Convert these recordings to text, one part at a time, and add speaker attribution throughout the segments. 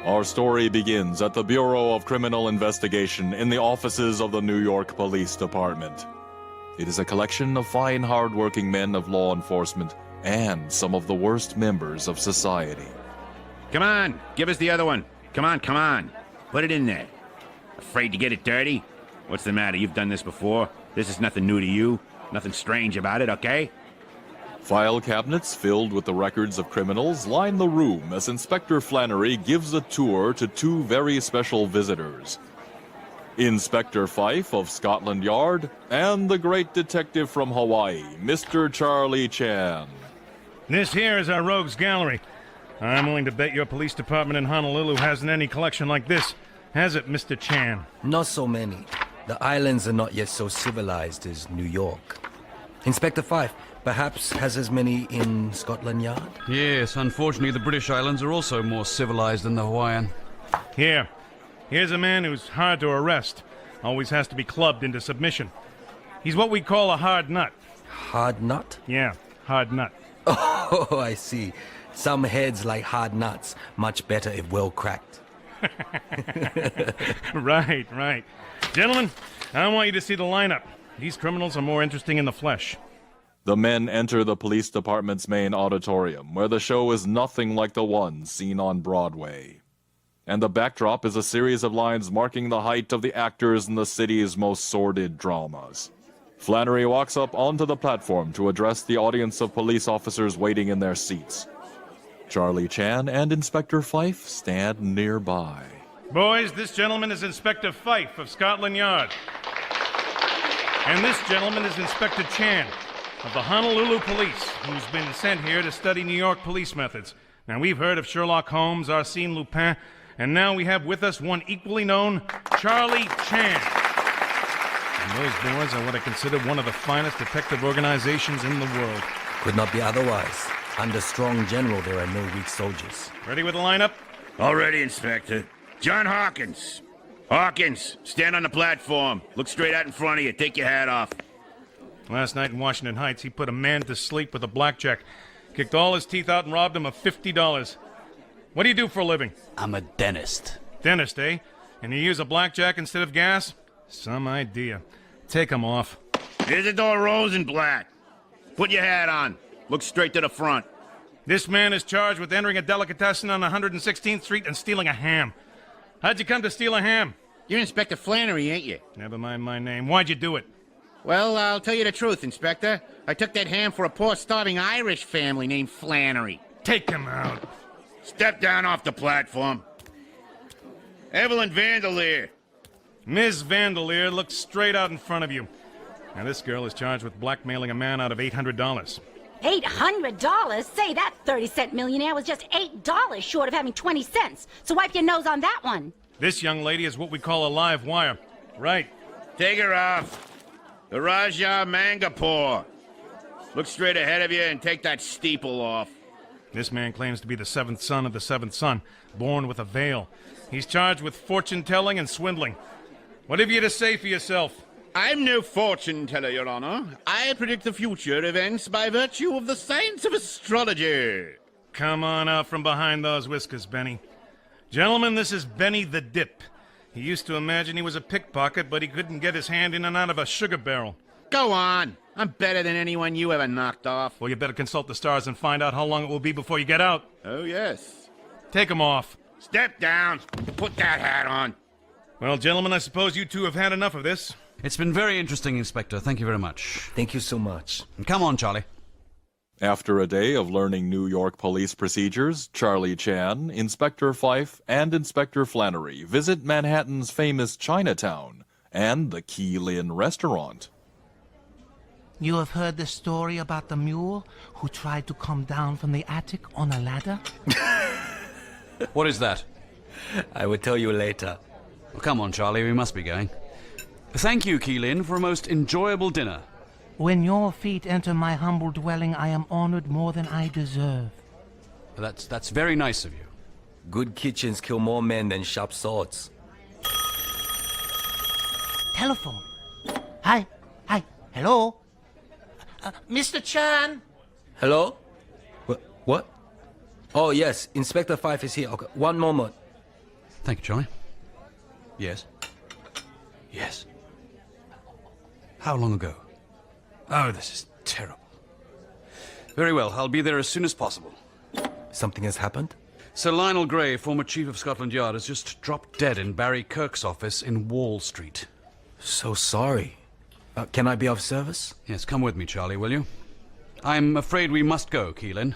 Speaker 1: Our story begins at the Bureau of Criminal Investigation in the offices of the New York Police Department. It is a collection of fine, hard-working men of law enforcement and some of the worst members of society.
Speaker 2: Come on, give us the other one. Come on, come on. Put it in there. Afraid to get it dirty? What's the matter? You've done this before. This is nothing new to you. Nothing strange about it, okay?
Speaker 1: File cabinets filled with the records of criminals line the room as Inspector Flannery gives a tour to two very special visitors. Inspector Fife of Scotland Yard and the great detective from Hawaii, Mr. Charlie Chan.
Speaker 3: This here is our rogues gallery. I'm willing to bet your police department in Honolulu hasn't any collection like this. Has it, Mr. Chan?
Speaker 4: Not so many. The islands are not yet so civilized as New York. Inspector Fife perhaps has as many in Scotland Yard?
Speaker 5: Yes, unfortunately the British Islands are also more civilized than the Hawaiian.
Speaker 3: Here's a man who's hard to arrest. Always has to be clubbed into submission. He's what we call a hard nut.
Speaker 4: Hard nut?
Speaker 3: Yeah, hard nut.
Speaker 4: Oh, I see. Some heads like hard nuts. Much better if well cracked.
Speaker 3: Right. Gentlemen, I want you to see the lineup. These criminals are more interesting in the flesh.
Speaker 1: The men enter the police department's main auditorium, where the show is nothing like the one seen on Broadway. And the backdrop is a series of lines marking the height of the actors in the city's most sordid dramas. Flannery walks up onto the platform to address the audience of police officers waiting in their seats. Charlie Chan and Inspector Fife stand nearby.
Speaker 3: Boys, this gentleman is Inspector Fife of Scotland Yard. And this gentleman is Inspector Chan of the Honolulu Police, who's been sent here to study New York police methods. Now, we've heard of Sherlock Holmes, Arsène Lupin, and now we have with us one equally known, Charlie Chan. And those boys are what I consider one of the finest detective organizations in the world.
Speaker 4: Could not be otherwise. Under strong general, there are no weak soldiers.
Speaker 3: Ready with the lineup?
Speaker 2: All ready, Inspector. John Hawkins. Hawkins, stand on the platform. Look straight out in front of you. Take your hat off.
Speaker 3: Last night in Washington Heights, he put a man to sleep with a blackjack. Kicked all his teeth out and robbed him of $50. What do you do for a living?
Speaker 5: I'm a dentist.
Speaker 3: Dentist, eh? And you use a blackjack instead of gas? Some idea. Take him off.
Speaker 2: Isidore Rosenblatt. Put your hat on. Look straight to the front.
Speaker 3: This man is charged with entering a delicatessen on 116th Street and stealing a ham. How'd you come to steal a ham?
Speaker 2: You're Inspector Flannery, ain't you?
Speaker 3: Never mind my name. Why'd you do it?
Speaker 2: Well, I'll tell you the truth, Inspector. I took that ham for a poor, starving Irish family named Flannery.
Speaker 3: Take him out.
Speaker 2: Step down off the platform. Evelyn Vanderleer.
Speaker 3: Ms. Vanderleer, look straight out in front of you. Now, this girl is charged with blackmailing a man out of $800.
Speaker 6: $800? Say, that 30-cent millionaire was just $8 short of having 20 cents. So wipe your nose on that one.
Speaker 3: This young lady is what we call a live wire. Right.
Speaker 2: Take her off. The Raja Mangapore. Look straight ahead of you and take that steeple off.
Speaker 3: This man claims to be the seventh son of the seventh son, born with a veil. He's charged with fortune-telling and swindling. What have you to say for yourself?
Speaker 2: I'm no fortune teller, Your Honor. I predict the future events by virtue of the science of astrology.
Speaker 3: Come on out from behind those whiskers, Benny. Gentlemen, this is Benny the Dip. He used to imagine he was a pickpocket, but he couldn't get his hand in and out of a sugar barrel.
Speaker 2: Go on. I'm better than anyone you ever knocked off.
Speaker 3: Well, you better consult the stars and find out how long it will be before you get out.
Speaker 2: Oh, yes.
Speaker 3: Take him off.
Speaker 2: Step down. Put that hat on.
Speaker 3: Well, gentlemen, I suppose you two have had enough of this.
Speaker 5: It's been very interesting, Inspector. Thank you very much.
Speaker 4: Thank you so much.
Speaker 5: And come on, Charlie.
Speaker 1: After a day of learning New York police procedures, Charlie Chan, Inspector Fife, and Inspector Flannery visit Manhattan's famous Chinatown and the Keelin restaurant.
Speaker 7: You have heard the story about the mule who tried to come down from the attic on a ladder?
Speaker 5: What is that?
Speaker 4: I will tell you later.
Speaker 5: Well, come on, Charlie. We must be going. Thank you, Keelin, for a most enjoyable dinner.
Speaker 7: When your feet enter my humble dwelling, I am honored more than I deserve.
Speaker 5: That's very nice of you.
Speaker 4: Good kitchens kill more men than sharp swords.
Speaker 7: Telephone. Hi. Hello? Mr. Chan?
Speaker 4: Hello? What? Oh, yes. Inspector Fife is here. Okay, one moment.
Speaker 5: Thank you, Charlie. Yes? Yes. How long ago? Oh, this is terrible. Very well, I'll be there as soon as possible.
Speaker 4: Something has happened?
Speaker 5: Sir Lionel Grey, former Chief of Scotland Yard, has just dropped dead in Barry Kirk's office in Wall Street.
Speaker 4: So sorry. Can I be of service?
Speaker 5: Yes, come with me, Charlie, will you? I'm afraid we must go, Keelan.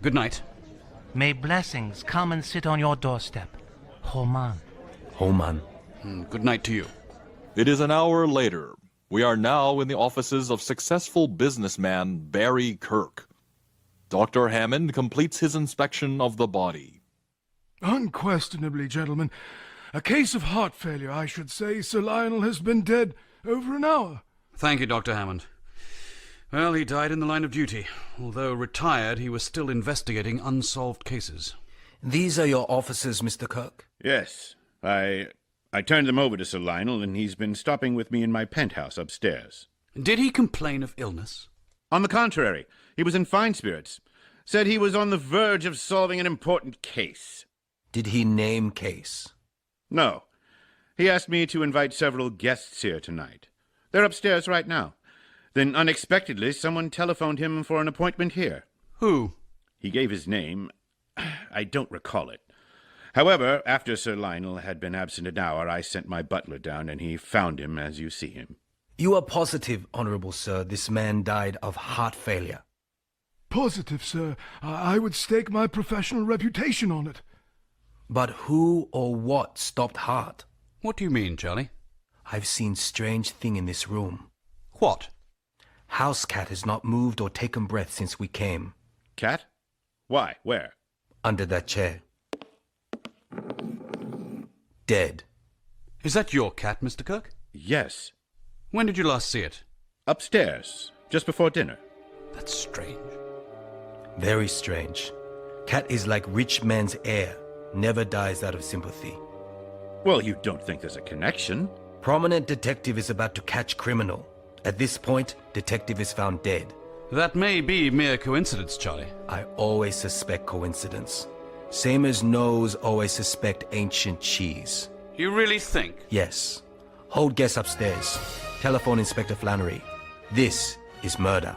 Speaker 5: Good night.
Speaker 7: May blessings come and sit on your doorstep. Homan.
Speaker 4: Homan.
Speaker 5: Good night to you.
Speaker 1: It is an hour later. We are now in the offices of successful businessman Barry Kirk. Dr. Hammond completes his inspection of the body.
Speaker 8: Unquestionably, gentlemen. A case of heart failure, I should say. Sir Lionel has been dead over an hour.
Speaker 5: Thank you, Dr. Hammond. Well, he died in the line of duty. Although retired, he was still investigating unsolved cases.
Speaker 4: These are your officers, Mr. Kirk?
Speaker 2: Yes. I turned them over to Sir Lionel, and he's been stopping with me in my penthouse upstairs.
Speaker 5: Did he complain of illness?
Speaker 2: On the contrary, he was in fine spirits. Said he was on the verge of solving an important case.
Speaker 4: Did he name case?
Speaker 2: No. He asked me to invite several guests here tonight. They're upstairs right now. Then, unexpectedly, someone telephoned him for an appointment here.
Speaker 5: Who?
Speaker 2: He gave his name. I don't recall it. However, after Sir Lionel had been absent an hour, I sent my butler down, and he found him as you see him.
Speaker 4: You are positive, Honourable Sir, this man died of heart failure?
Speaker 8: Positive, sir. I would stake my professional reputation on it.
Speaker 4: But who or what stopped heart?
Speaker 5: What do you mean, Charlie?
Speaker 4: I've seen strange thing in this room.
Speaker 5: What?
Speaker 4: House cat has not moved or taken breath since we came.
Speaker 2: Cat? Why? Where?
Speaker 4: Under that chair. Dead.
Speaker 5: Is that your cat, Mr. Kirk?
Speaker 2: Yes.
Speaker 5: When did you last see it?
Speaker 2: Upstairs, just before dinner.
Speaker 5: That's strange.
Speaker 4: Very strange. Cat is like rich man's heir. Never dies out of sympathy.
Speaker 2: Well, you don't think there's a connection?
Speaker 4: Prominent detective is about to catch criminal. At this point, detective is found dead.
Speaker 5: That may be mere coincidence, Charlie.
Speaker 4: I always suspect coincidence. Same as nose always suspect ancient cheese.
Speaker 5: You really think?
Speaker 4: Yes. Hold guests upstairs. Telephone Inspector Flannery. This is murder.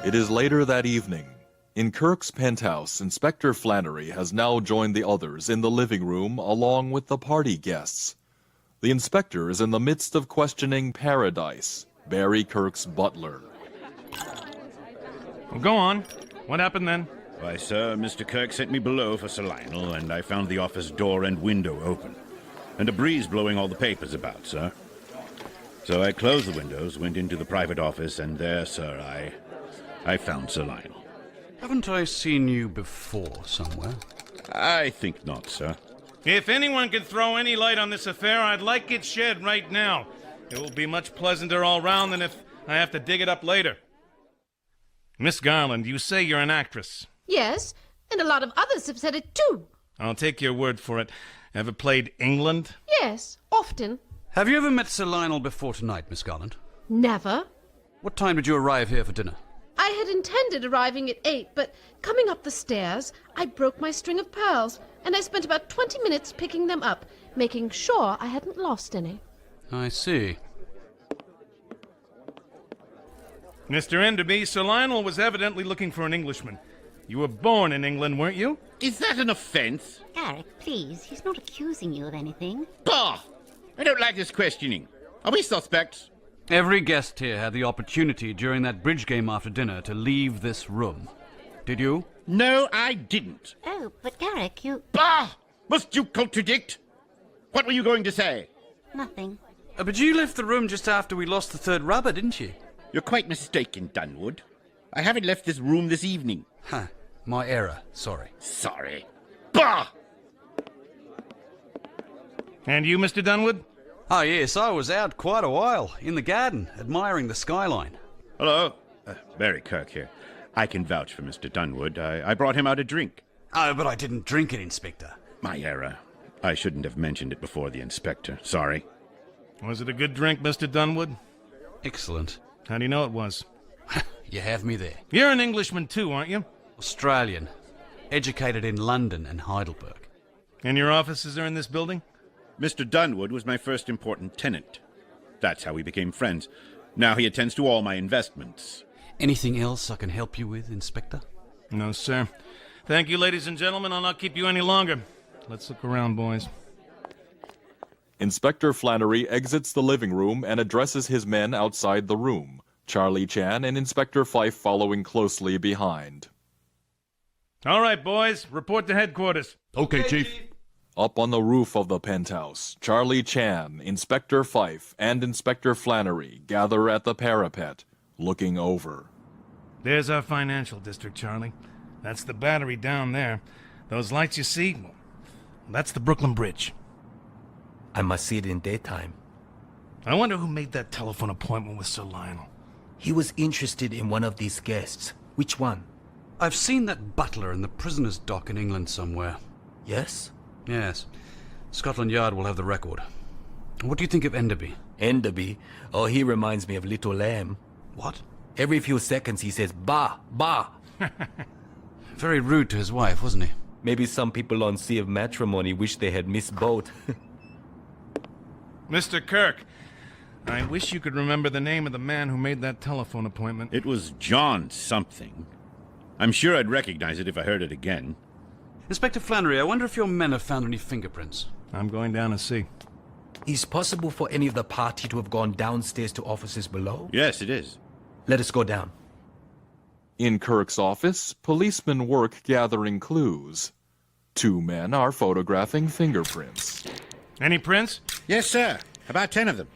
Speaker 1: It is later that evening. In Kirk's penthouse, Inspector Flannery has now joined the others in the living room along with the party guests. The inspector is in the midst of questioning Paradise, Barry Kirk's butler.
Speaker 3: Well, go on. What happened then?
Speaker 2: Why, sir, Mr. Kirk sent me below for Sir Lionel, and I found the office door and window open. And a breeze blowing all the papers about, sir. So I closed the windows, went into the private office, and there, sir, I found Sir Lionel.
Speaker 5: Haven't I seen you before somewhere?
Speaker 2: I think not, sir.
Speaker 3: If anyone can throw any light on this affair, I'd like it shed right now. It will be much pleasanter all round than if I have to dig it up later. Miss Garland, you say you're an actress.
Speaker 9: Yes, and a lot of others have said it too.
Speaker 3: I'll take your word for it. Ever played England?
Speaker 9: Yes, often.
Speaker 5: Have you ever met Sir Lionel before tonight, Miss Garland?
Speaker 9: Never.
Speaker 5: What time did you arrive here for dinner?
Speaker 9: I had intended arriving at 8, but coming up the stairs, I broke my string of pearls, and I spent about 20 minutes picking them up, making sure I hadn't lost any.
Speaker 5: I see.
Speaker 3: Mr. Enderby, Sir Lionel was evidently looking for an Englishman. You were born in England, weren't you?
Speaker 2: Is that an offense?
Speaker 6: Garrick, please. He's not accusing you of anything.
Speaker 2: Bah! I don't like this questioning. Are we suspects?
Speaker 5: Every guest here had the opportunity during that bridge game after dinner to leave this room. Did you?
Speaker 2: No, I didn't.
Speaker 6: Oh, but Garrick, you...
Speaker 2: Bah! Must you contradict? What were you going to say?
Speaker 6: Nothing.
Speaker 5: But you left the room just after we lost the third rubber, didn't you?
Speaker 2: You're quite mistaken, Dunwood. I haven't left this room this evening.
Speaker 5: Huh. My error. Sorry.
Speaker 2: Sorry. Bah!
Speaker 3: And you, Mr. Dunwood?
Speaker 5: Oh, yes, I was out quite a while, in the garden, admiring the skyline.
Speaker 2: Hello. Barry Kirk here. I can vouch for Mr. Dunwood. I brought him out a drink.
Speaker 5: Oh, but I didn't drink it, Inspector.
Speaker 2: My error. I shouldn't have mentioned it before the inspector. Sorry.
Speaker 3: Was it a good drink, Mr. Dunwood?
Speaker 5: Excellent.
Speaker 3: How do you know it was?
Speaker 5: You have me there.
Speaker 3: You're an Englishman too, aren't you?
Speaker 5: Australian. educated in London and Heidelberg.
Speaker 3: And your offices are in this building?
Speaker 2: Mr. Dunwood was my first important tenant. That's how we became friends. Now he attends to all my investments.
Speaker 5: Anything else I can help you with, Inspector?
Speaker 3: No, sir. Thank you, ladies and gentlemen. I'll not keep you any longer. Let's look around, boys.
Speaker 1: Inspector Flannery exits the living room and addresses his men outside the room, Charlie Chan and Inspector Fife following closely behind.
Speaker 3: All right, boys. Report to headquarters.
Speaker 5: Okay, Chief.
Speaker 1: Up on the roof of the penthouse, Charlie Chan, Inspector Fife, and Inspector Flannery gather at the parapet, looking over.
Speaker 3: There's our financial district, Charlie. That's the battery down there. Those lights you see, well, that's the Brooklyn Bridge.
Speaker 4: I must see it in daytime.
Speaker 3: I wonder who made that telephone appointment with Sir Lionel.
Speaker 4: He was interested in one of these guests. Which one?
Speaker 5: I've seen that butler in the prisoner's dock in England somewhere.
Speaker 4: Yes?
Speaker 5: Yes. Scotland Yard will have the record. What do you think of Enderby?
Speaker 4: Enderby? Oh, he reminds me of Little Lamb.
Speaker 5: What?
Speaker 4: Every few seconds he says, "Bah, bah."
Speaker 5: Very rude to his wife, wasn't he?
Speaker 4: Maybe some people on Sea of Matrimony wish they had missed boat.
Speaker 3: Mr. Kirk, I wish you could remember the name of the man who made that telephone appointment.
Speaker 2: It was John something. I'm sure I'd recognize it if I heard it again.
Speaker 5: Inspector Flannery, I wonder if your men have found any fingerprints.
Speaker 3: I'm going down to see.
Speaker 4: Is it possible for any of the party to have gone downstairs to offices below?
Speaker 2: Yes, it is.
Speaker 4: Let us go down.
Speaker 1: In Kirk's office, policemen work gathering clues. 2 men are photographing fingerprints.
Speaker 3: Any prints?
Speaker 2: Yes, sir. About 10 of them.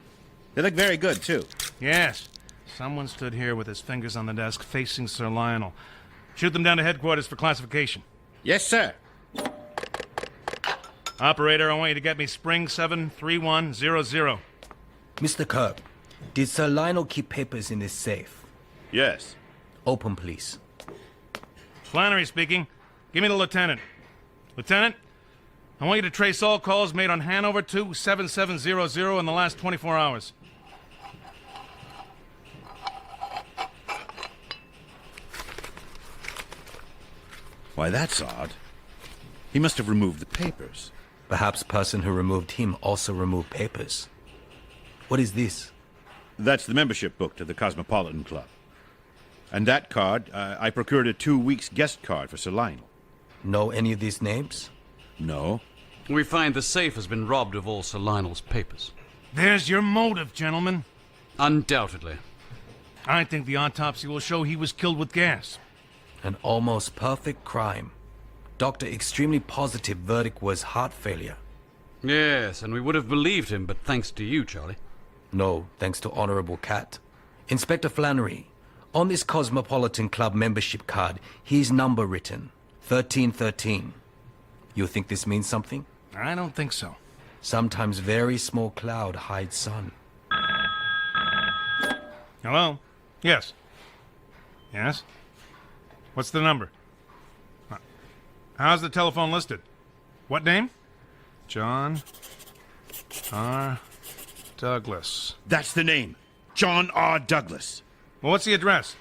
Speaker 2: They look very good, too.
Speaker 3: Yes. Someone stood here with his fingers on the desk facing Sir Lionel. Shoot them down to headquarters for classification.
Speaker 2: Yes, sir.
Speaker 3: Operator, I want you to get me Spring 73100.
Speaker 4: Mr. Kirk, did Sir Lionel keep papers in his safe?
Speaker 2: Yes.
Speaker 4: Open, please.
Speaker 3: Flannery speaking. Give me the lieutenant. Lieutenant, I want you to trace all calls made on Hanover 27700 in the last 24 hours.
Speaker 2: Why, that's odd. He must have removed the papers.
Speaker 4: Perhaps person who removed him also removed papers. What is this?
Speaker 2: That's the membership book to the Cosmopolitan Club. And that card, I procured a 2 weeks guest card for Sir Lionel.
Speaker 4: Know any of these names?
Speaker 2: No.
Speaker 5: We find the safe has been robbed of all Sir Lionel's papers.
Speaker 3: There's your motive, gentlemen.
Speaker 5: Undoubtedly.
Speaker 3: I think the autopsy will show he was killed with gas.
Speaker 4: An almost perfect crime. Doctor extremely positive verdict was heart failure.
Speaker 5: Yes, and we would have believed him, but thanks to you, Charlie.
Speaker 4: No, thanks to Honorable Cat. Inspector Flannery, on this Cosmopolitan Club membership card, his number written. 1313. You think this means something?
Speaker 3: I don't think so.
Speaker 4: Sometimes very small cloud hides sun.
Speaker 3: Hello? Yes. Yes? What's the number? How's the telephone listed? What name? John R. Douglas.
Speaker 2: That's the name. John R. Douglas.
Speaker 3: Well, what's the address?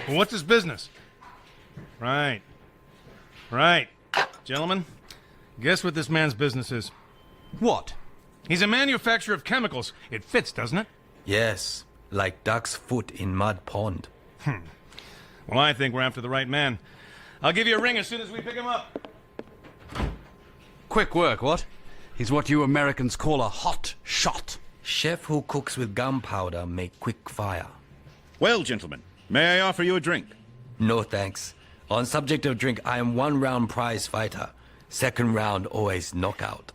Speaker 3: Well, what's his business? Right. Right. Gentlemen, guess what this man's business is?
Speaker 5: What?
Speaker 3: He's a manufacturer of chemicals. It fits, doesn't it?
Speaker 4: Yes, like duck's foot in mud pond.
Speaker 3: Well, I think we're after the right man. I'll give you a ring as soon as we pick him up.
Speaker 5: Quick work, what? He's what you Americans call a hot shot.
Speaker 4: Chef who cooks with gunpowder make quick fire.
Speaker 2: Well, gentlemen, may I offer you a drink?
Speaker 4: No thanks. On subject of drink, I am 1-round prize fighter. Second round always knockout.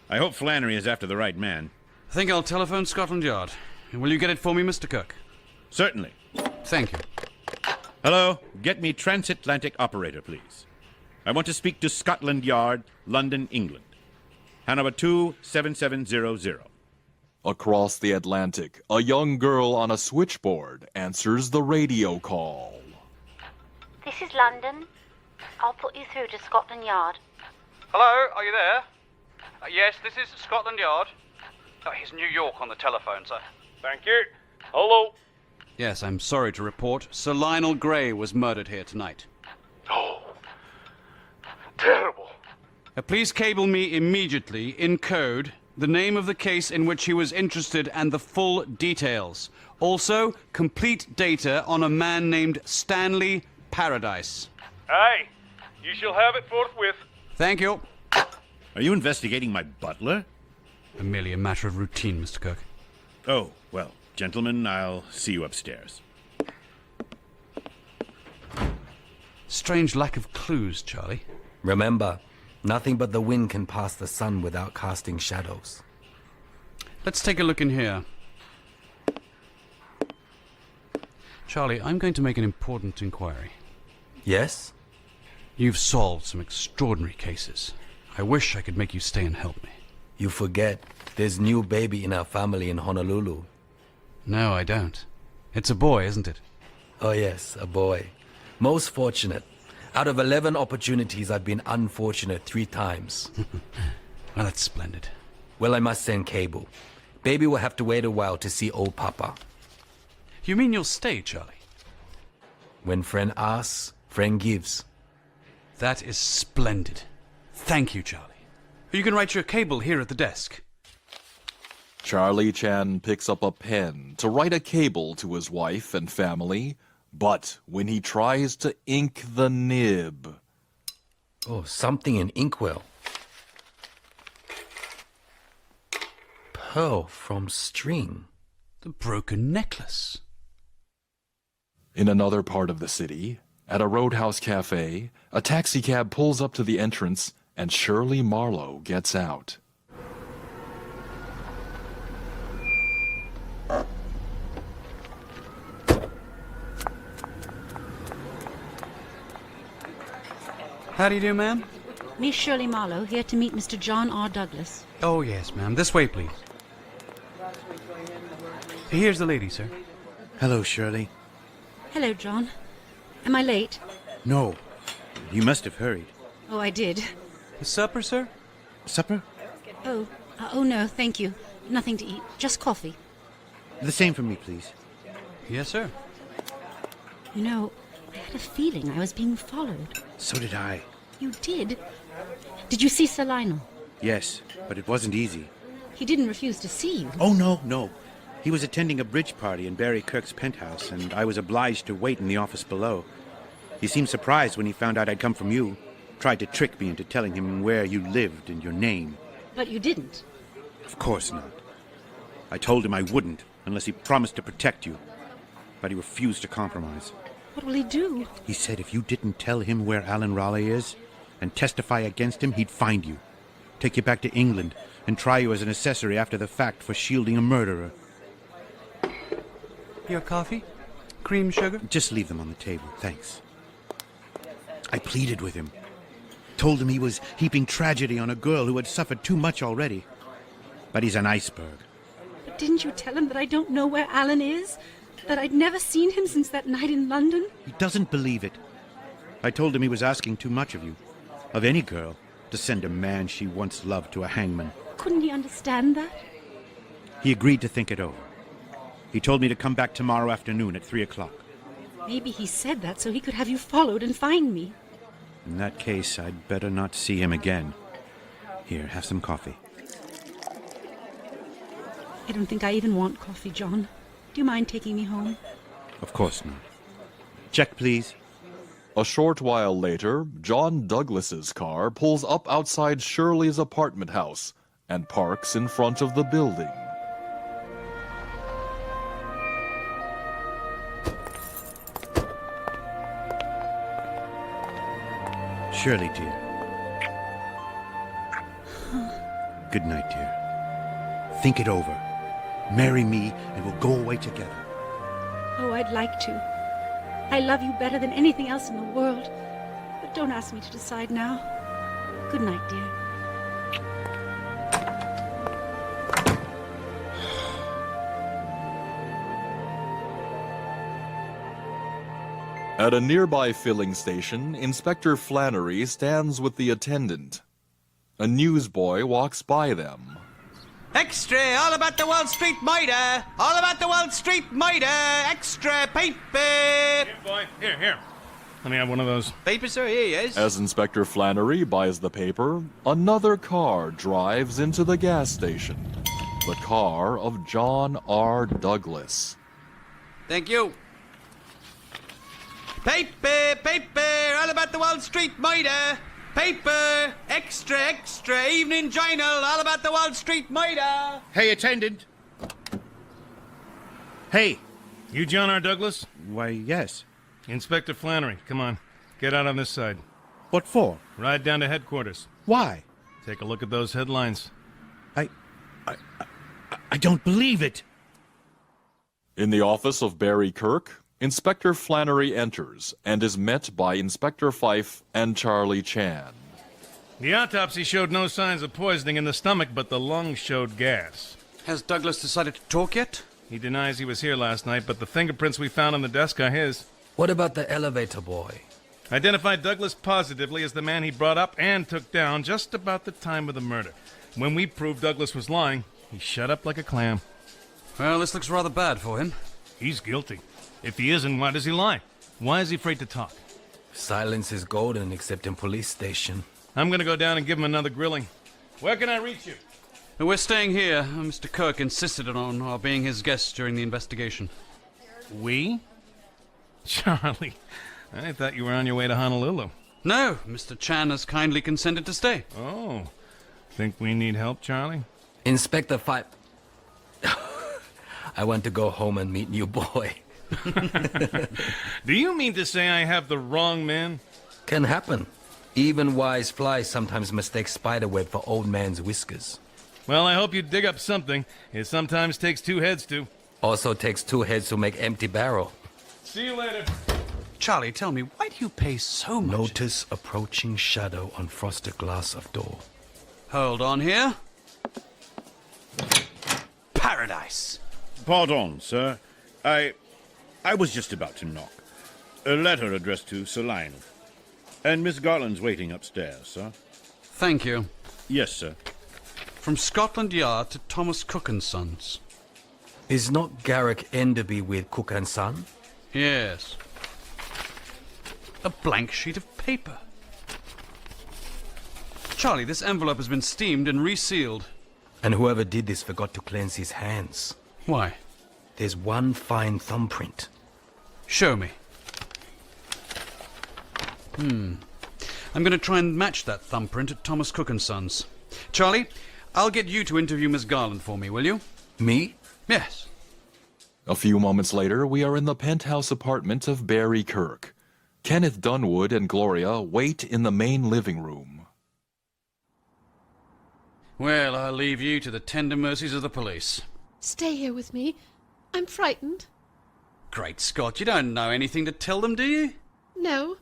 Speaker 2: I hope Flannery is after the right man.
Speaker 5: I think I'll telephone Scotland Yard. Will you get it for me, Mr. Kirk?
Speaker 2: Certainly.
Speaker 5: Thank you.
Speaker 2: Hello, get me transatlantic operator, please. I want to speak to Scotland Yard, London, England. Hanover 27700.
Speaker 1: Across the Atlantic, a young girl on a switchboard answers the radio call.
Speaker 6: This is London. I'll put you through to Scotland Yard.
Speaker 10: Hello, are you there? Yes, this is Scotland Yard. Here's New York on the telephone, sir.
Speaker 3: Thank you. Hello.
Speaker 5: Yes, I'm sorry to report Sir Lionel Grey was murdered here tonight.
Speaker 3: Oh,
Speaker 8: terrible.
Speaker 5: Please cable me immediately, in code, the name of the case in which he was interested and the full details. Also, complete data on a man named Stanley Paradise.
Speaker 3: Aye, you shall have it forthwith.
Speaker 5: Thank you.
Speaker 2: Are you investigating my butler?
Speaker 5: Merely a matter of routine, Mr. Kirk.
Speaker 2: Oh, well, gentlemen, I'll see you upstairs.
Speaker 5: Strange lack of clues, Charlie.
Speaker 4: Remember, nothing but the wind can pass the sun without casting shadows.
Speaker 5: Let's take a look in here. Charlie, I'm going to make an important inquiry.
Speaker 4: Yes?
Speaker 5: You've solved some extraordinary cases. I wish I could make you stay and help me.
Speaker 4: You forget, there's new baby in our family in Honolulu.
Speaker 5: No, I don't. It's a boy, isn't it?
Speaker 4: Oh yes, a boy. Most fortunate. Out of 11 opportunities, I've been unfortunate 3 times.
Speaker 5: Well, that's splendid.
Speaker 4: Well, I must send cable. Baby will have to wait a while to see old Papa.
Speaker 5: You mean you'll stay, Charlie?
Speaker 4: When friend asks, friend gives.
Speaker 5: That is splendid. Thank you, Charlie. You can write your cable here at the desk.
Speaker 1: Charlie Chan picks up a pen to write a cable to his wife and family, but when he tries to ink the nib...
Speaker 4: Oh, something in inkwell. Pearl from string.
Speaker 5: The broken necklace.
Speaker 1: In another part of the city, at a Roadhouse cafe, a taxicab pulls up to the entrance and Shirley Marlowe gets out.
Speaker 5: How do you do, ma'am?
Speaker 6: Miss Shirley Marlowe, here to meet Mr. John R. Douglas.
Speaker 5: Oh, yes, ma'am. This way, please. Here's the lady, sir.
Speaker 2: Hello, Shirley.
Speaker 6: Hello, John. Am I late?
Speaker 2: No, you must have hurried.
Speaker 6: Oh, I did.
Speaker 5: Supper, sir?
Speaker 2: Supper?
Speaker 6: Oh no, thank you. Nothing to eat. Just coffee.
Speaker 2: The same for me, please.
Speaker 5: Yes, sir.
Speaker 6: You know, I had a feeling I was being followed.
Speaker 2: So did I.
Speaker 6: You did? Did you see Sir Lionel?
Speaker 2: Yes, but it wasn't easy.
Speaker 6: He didn't refuse to see you.
Speaker 2: Oh, no. He was attending a bridge party in Barry Kirk's penthouse, and I was obliged to wait in the office below. He seemed surprised when he found out I'd come from you. Tried to trick me into telling him where you lived and your name.
Speaker 6: But you didn't.
Speaker 2: Of course not. I told him I wouldn't, unless he promised to protect you. But he refused to compromise.
Speaker 6: What will he do?
Speaker 2: He said if you didn't tell him where Alan Raleigh is, and testify against him, he'd find you. Take you back to England, and try you as an accessory after the fact for shielding a murderer.
Speaker 5: Your coffee? Cream, sugar?
Speaker 2: Just leave them on the table, thanks. I pleaded with him. Told him he was heaping tragedy on a girl who had suffered too much already. But he's an iceberg.
Speaker 6: But didn't you tell him that I don't know where Alan is? That I'd never seen him since that night in London?
Speaker 2: He doesn't believe it. I told him he was asking too much of you. Of any girl, to send a man she once loved to a hangman.
Speaker 6: Couldn't he understand that?
Speaker 2: He agreed to think it over. He told me to come back tomorrow afternoon at 3 o'clock.
Speaker 6: Maybe he said that so he could have you followed and find me.
Speaker 2: In that case, I'd better not see him again. Here, have some coffee.
Speaker 6: I don't think I even want coffee, John. Do you mind taking me home?
Speaker 2: Of course not. Check, please.
Speaker 1: A short while later, John Douglas's car pulls up outside Shirley's apartment house and parks in front of the building.
Speaker 2: Shirley, dear. Good night, dear. Think it over. Marry me, and we'll go away together.
Speaker 6: Oh, I'd like to. I love you better than anything else in the world. But don't ask me to decide now. Good night, dear.
Speaker 1: At a nearby filling station, Inspector Flannery stands with the attendant. A newsboy walks by them.
Speaker 5: Extra! All about the Wall Street murder! All about the Wall Street murder! Extra paper!
Speaker 3: Here, boy. Here. Let me have one of those.
Speaker 10: Paper, sir, here he is.
Speaker 1: As Inspector Flannery buys the paper, another car drives into the gas station. The car of John R. Douglas.
Speaker 5: Thank you. Paper, paper, all about the Wall Street murder. Paper, extra, extra, evening journal, all about the Wall Street murder.
Speaker 2: Hey, attendant. Hey.
Speaker 3: You John R. Douglas?
Speaker 2: Why, yes.
Speaker 3: Inspector Flannery, come on. Get out on this side.
Speaker 2: What for?
Speaker 3: Ride down to headquarters.
Speaker 2: Why?
Speaker 3: Take a look at those headlines.
Speaker 2: I don't believe it.
Speaker 1: In the office of Barry Kirk, Inspector Flannery enters and is met by Inspector Fife and Charlie Chan.
Speaker 3: The autopsy showed no signs of poisoning in the stomach, but the lungs showed gas.
Speaker 5: Has Douglas decided to talk yet?
Speaker 3: He denies he was here last night, but the fingerprints we found on the desk are his.
Speaker 4: What about the elevator boy?
Speaker 3: Identified Douglas positively as the man he brought up and took down just about the time of the murder. When we proved Douglas was lying, he shut up like a clam.
Speaker 5: Well, this looks rather bad for him.
Speaker 3: He's guilty. If he isn't, why does he lie? Why is he afraid to talk?
Speaker 4: Silence is golden, except in police station.
Speaker 3: I'm gonna go down and give him another grilling. Where can I reach you?
Speaker 5: We're staying here. Mr. Kirk insisted on our being his guests during the investigation.
Speaker 3: We? Charlie, I thought you were on your way to Honolulu.
Speaker 5: No, Mr. Chan has kindly consented to stay.
Speaker 3: Oh. Think we need help, Charlie?
Speaker 4: Inspector Fife. I want to go home and meet new boy.
Speaker 3: Do you mean to say I have the wrong man?
Speaker 4: Can happen. Even wise flies sometimes mistake spiderweb for old man's whiskers.
Speaker 3: Well, I hope you dig up something. It sometimes takes two heads to.
Speaker 4: Also takes two heads to make empty barrel.
Speaker 3: See you later.
Speaker 5: Charlie, tell me, why do you pay so much?
Speaker 4: Notice approaching shadow on frosted glass of door.
Speaker 5: Hold on here. Paradise.
Speaker 2: Pardon, sir. I was just about to knock. A letter addressed to Sir Lionel. And Miss Garland's waiting upstairs, sir.
Speaker 5: Thank you.
Speaker 2: Yes, sir.
Speaker 5: From Scotland Yard to Thomas Cook and Sons.
Speaker 4: Is not Garrick Enderby with Cook and Son?
Speaker 5: Yes. A blank sheet of paper. Charlie, this envelope has been steamed and resealed.
Speaker 4: And whoever did this forgot to cleanse his hands.
Speaker 5: Why?
Speaker 4: There's one fine thumbprint.
Speaker 5: Show me. I'm going to try and match that thumbprint at Thomas Cook and Sons. Charlie, I'll get you to interview Miss Garland for me, will you?
Speaker 4: Me?
Speaker 5: Yes.
Speaker 1: A few moments later, we are in the penthouse apartment of Barry Kirk. Kenneth Dunwood and Gloria wait in the main living room.
Speaker 5: Well, I'll leave you to the tender mercies of the police.
Speaker 9: Stay here with me. I'm frightened.
Speaker 5: Great Scott, you don't know anything to tell them, do you?
Speaker 9: No.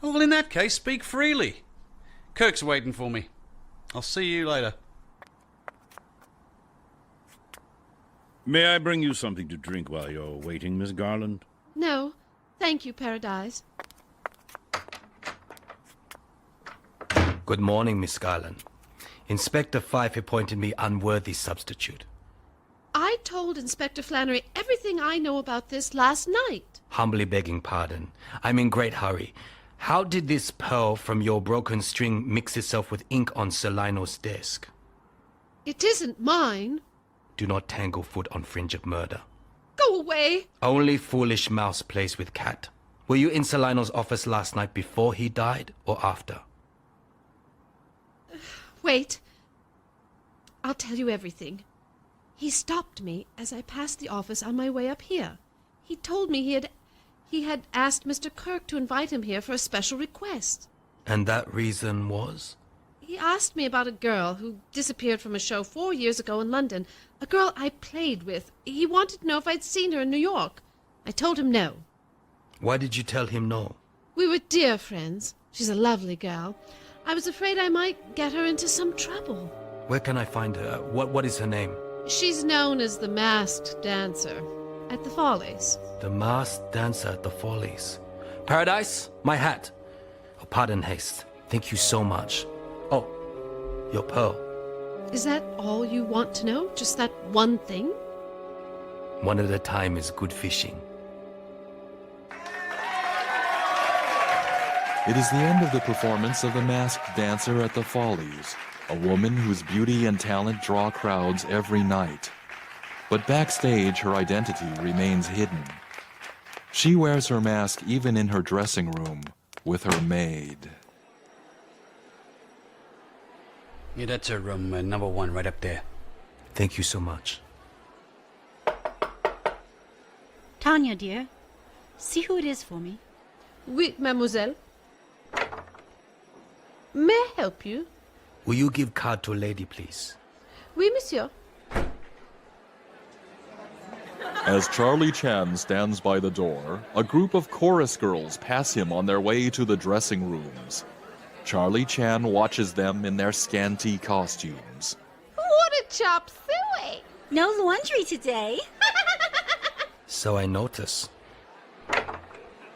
Speaker 5: Oh, well, in that case, speak freely. Kirk's waiting for me. I'll see you later.
Speaker 2: May I bring you something to drink while you're waiting, Miss Garland?
Speaker 9: No. Thank you, Paradise.
Speaker 4: Good morning, Miss Garland. Inspector Fife appointed me unworthy substitute.
Speaker 9: I told Inspector Flannery everything I know about this last night.
Speaker 4: Humbly begging pardon. I'm in great hurry. How did this pearl from your broken string mix itself with ink on Sir Lionel's desk?
Speaker 9: It isn't mine.
Speaker 4: Do not tangle foot on fringe of murder.
Speaker 9: Go away.
Speaker 4: Only foolish mouse plays with cat. Were you in Sir Lionel's office last night before he died or after?
Speaker 9: Wait. I'll tell you everything. He stopped me as I passed the office on my way up here. He told me he had asked Mr. Kirk to invite him here for a special request.
Speaker 4: And that reason was?
Speaker 9: He asked me about a girl who disappeared from a show 4 years ago in London. A girl I played with. He wanted to know if I'd seen her in New York. I told him no.
Speaker 4: Why did you tell him no?
Speaker 9: We were dear friends. She's a lovely girl. I was afraid I might get her into some trouble.
Speaker 4: Where can I find her? What is her name?
Speaker 9: She's known as the Masked Dancer at the Follies.
Speaker 4: The masked dancer at the Follies. Paradise, my hat. Oh, pardon haste. Thank you so much. Oh, your pearl.
Speaker 9: Is that all you want to know? Just that one thing?
Speaker 4: One at a time is good fishing.
Speaker 1: It is the end of the performance of The Masked Dancer at the Follies, a woman whose beauty and talent draw crowds every night. But backstage, her identity remains hidden. She wears her mask even in her dressing room with her maid.
Speaker 5: Yeah, that's her room, number 1, right up there.
Speaker 4: Thank you so much.
Speaker 6: Tanya, dear, see who it is for me.
Speaker 9: Oui, mademoiselle. May I help you?
Speaker 4: Will you give card to a lady, please?
Speaker 9: Oui, monsieur.
Speaker 1: As Charlie Chan stands by the door, a group of chorus girls pass him on their way to the dressing rooms. Charlie Chan watches them in their scanty costumes.
Speaker 9: What a chop suey!
Speaker 6: No laundry today.
Speaker 4: So I notice.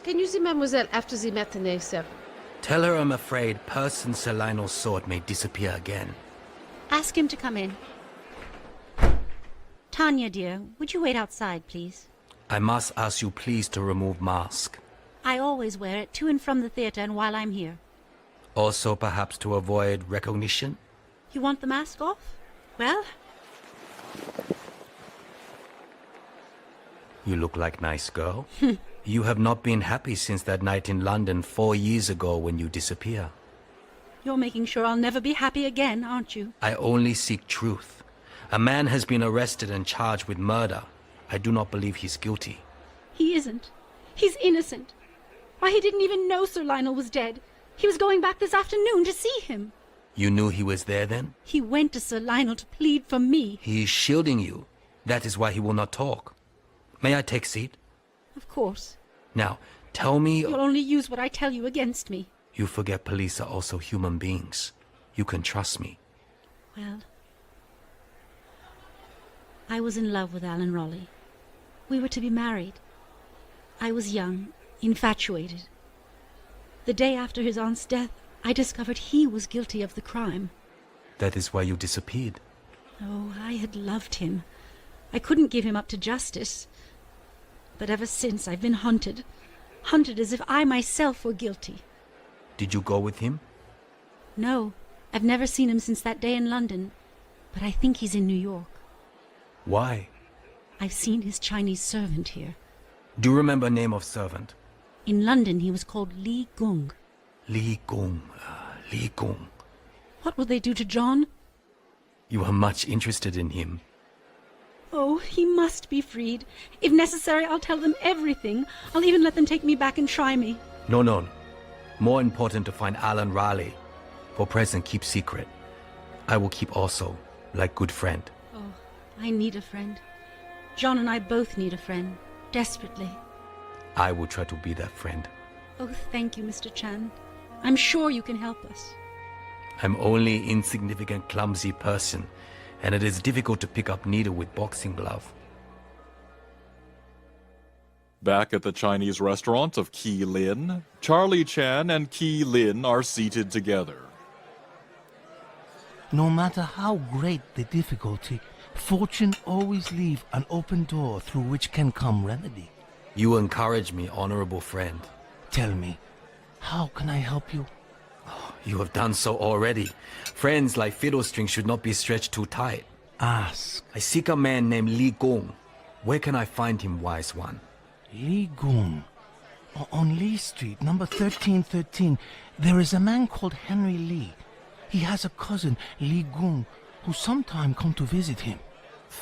Speaker 9: Can you see mademoiselle after the matinee, sir?
Speaker 4: Tell her I'm afraid person Sir Lionel's sword may disappear again.
Speaker 6: Ask him to come in. Tanya, dear, would you wait outside, please?
Speaker 4: I must ask you please to remove mask.
Speaker 6: I always wear it to and from the theater and while I'm here.
Speaker 4: Also perhaps to avoid recognition?
Speaker 6: You want the mask off? Well,
Speaker 4: You look like nice girl. You have not been happy since that night in London 4 years ago when you disappear.
Speaker 6: you're making sure I'll never be happy again, aren't you?
Speaker 4: I only seek truth. A man has been arrested and charged with murder. I do not believe he's guilty.
Speaker 6: He isn't. He's innocent. Why, he didn't even know Sir Lionel was dead. He was going back this afternoon to see him.
Speaker 4: You knew he was there then?
Speaker 6: He went to Sir Lionel to plead for me.
Speaker 4: He is shielding you. That is why he will not talk. May I take seat?
Speaker 6: Of course.
Speaker 4: Now, tell me...
Speaker 6: You'll only use what I tell you against me.
Speaker 4: You forget police are also human beings. You can trust me.
Speaker 6: Well, I was in love with Alan Raleigh. We were to be married. I was young, infatuated. The day after his aunt's death, I discovered he was guilty of the crime.
Speaker 4: That is why you disappeared.
Speaker 6: Oh, I had loved him. I couldn't give him up to justice. But ever since, I've been hunted. Hunted as if I myself were guilty.
Speaker 4: Did you go with him?
Speaker 6: No, I've never seen him since that day in London. But I think he's in New York.
Speaker 4: Why?
Speaker 6: I've seen his Chinese servant here.
Speaker 4: Do you remember name of servant?
Speaker 6: In London, he was called Li Gung.
Speaker 4: Li Gung. Li Gung.
Speaker 6: What will they do to John?
Speaker 4: You are much interested in him.
Speaker 6: Oh, he must be freed. If necessary, I'll tell them everything. I'll even let them take me back and try me.
Speaker 4: No, no. More important to find Alan Raleigh. For present, keep secret. I will keep also, like good friend.
Speaker 6: Oh, I need a friend. John and I both need a friend. Desperately.
Speaker 4: I will try to be that friend.
Speaker 6: Oh, thank you, Mr. Chan. I'm sure you can help us.
Speaker 4: I'm only insignificant, clumsy person, and it is difficult to pick up needle with boxing glove.
Speaker 1: Back at the Chinese restaurant of Ki Lin, Charlie Chan and Ki Lin are seated together.
Speaker 7: No matter how great the difficulty, fortune always leave an open door through which can come remedy.
Speaker 4: You encourage me, honorable friend.
Speaker 7: Tell me, how can I help you?
Speaker 4: You have done so already. Friends like fiddle strings should not be stretched too tight.
Speaker 7: Ask.
Speaker 4: I seek a man named Li Gong. Where can I find him, wise one?
Speaker 7: Li Gung. On Lee Street, number 1313, there is a man called Henry Lee. He has a cousin, Li Gung, who sometime come to visit him.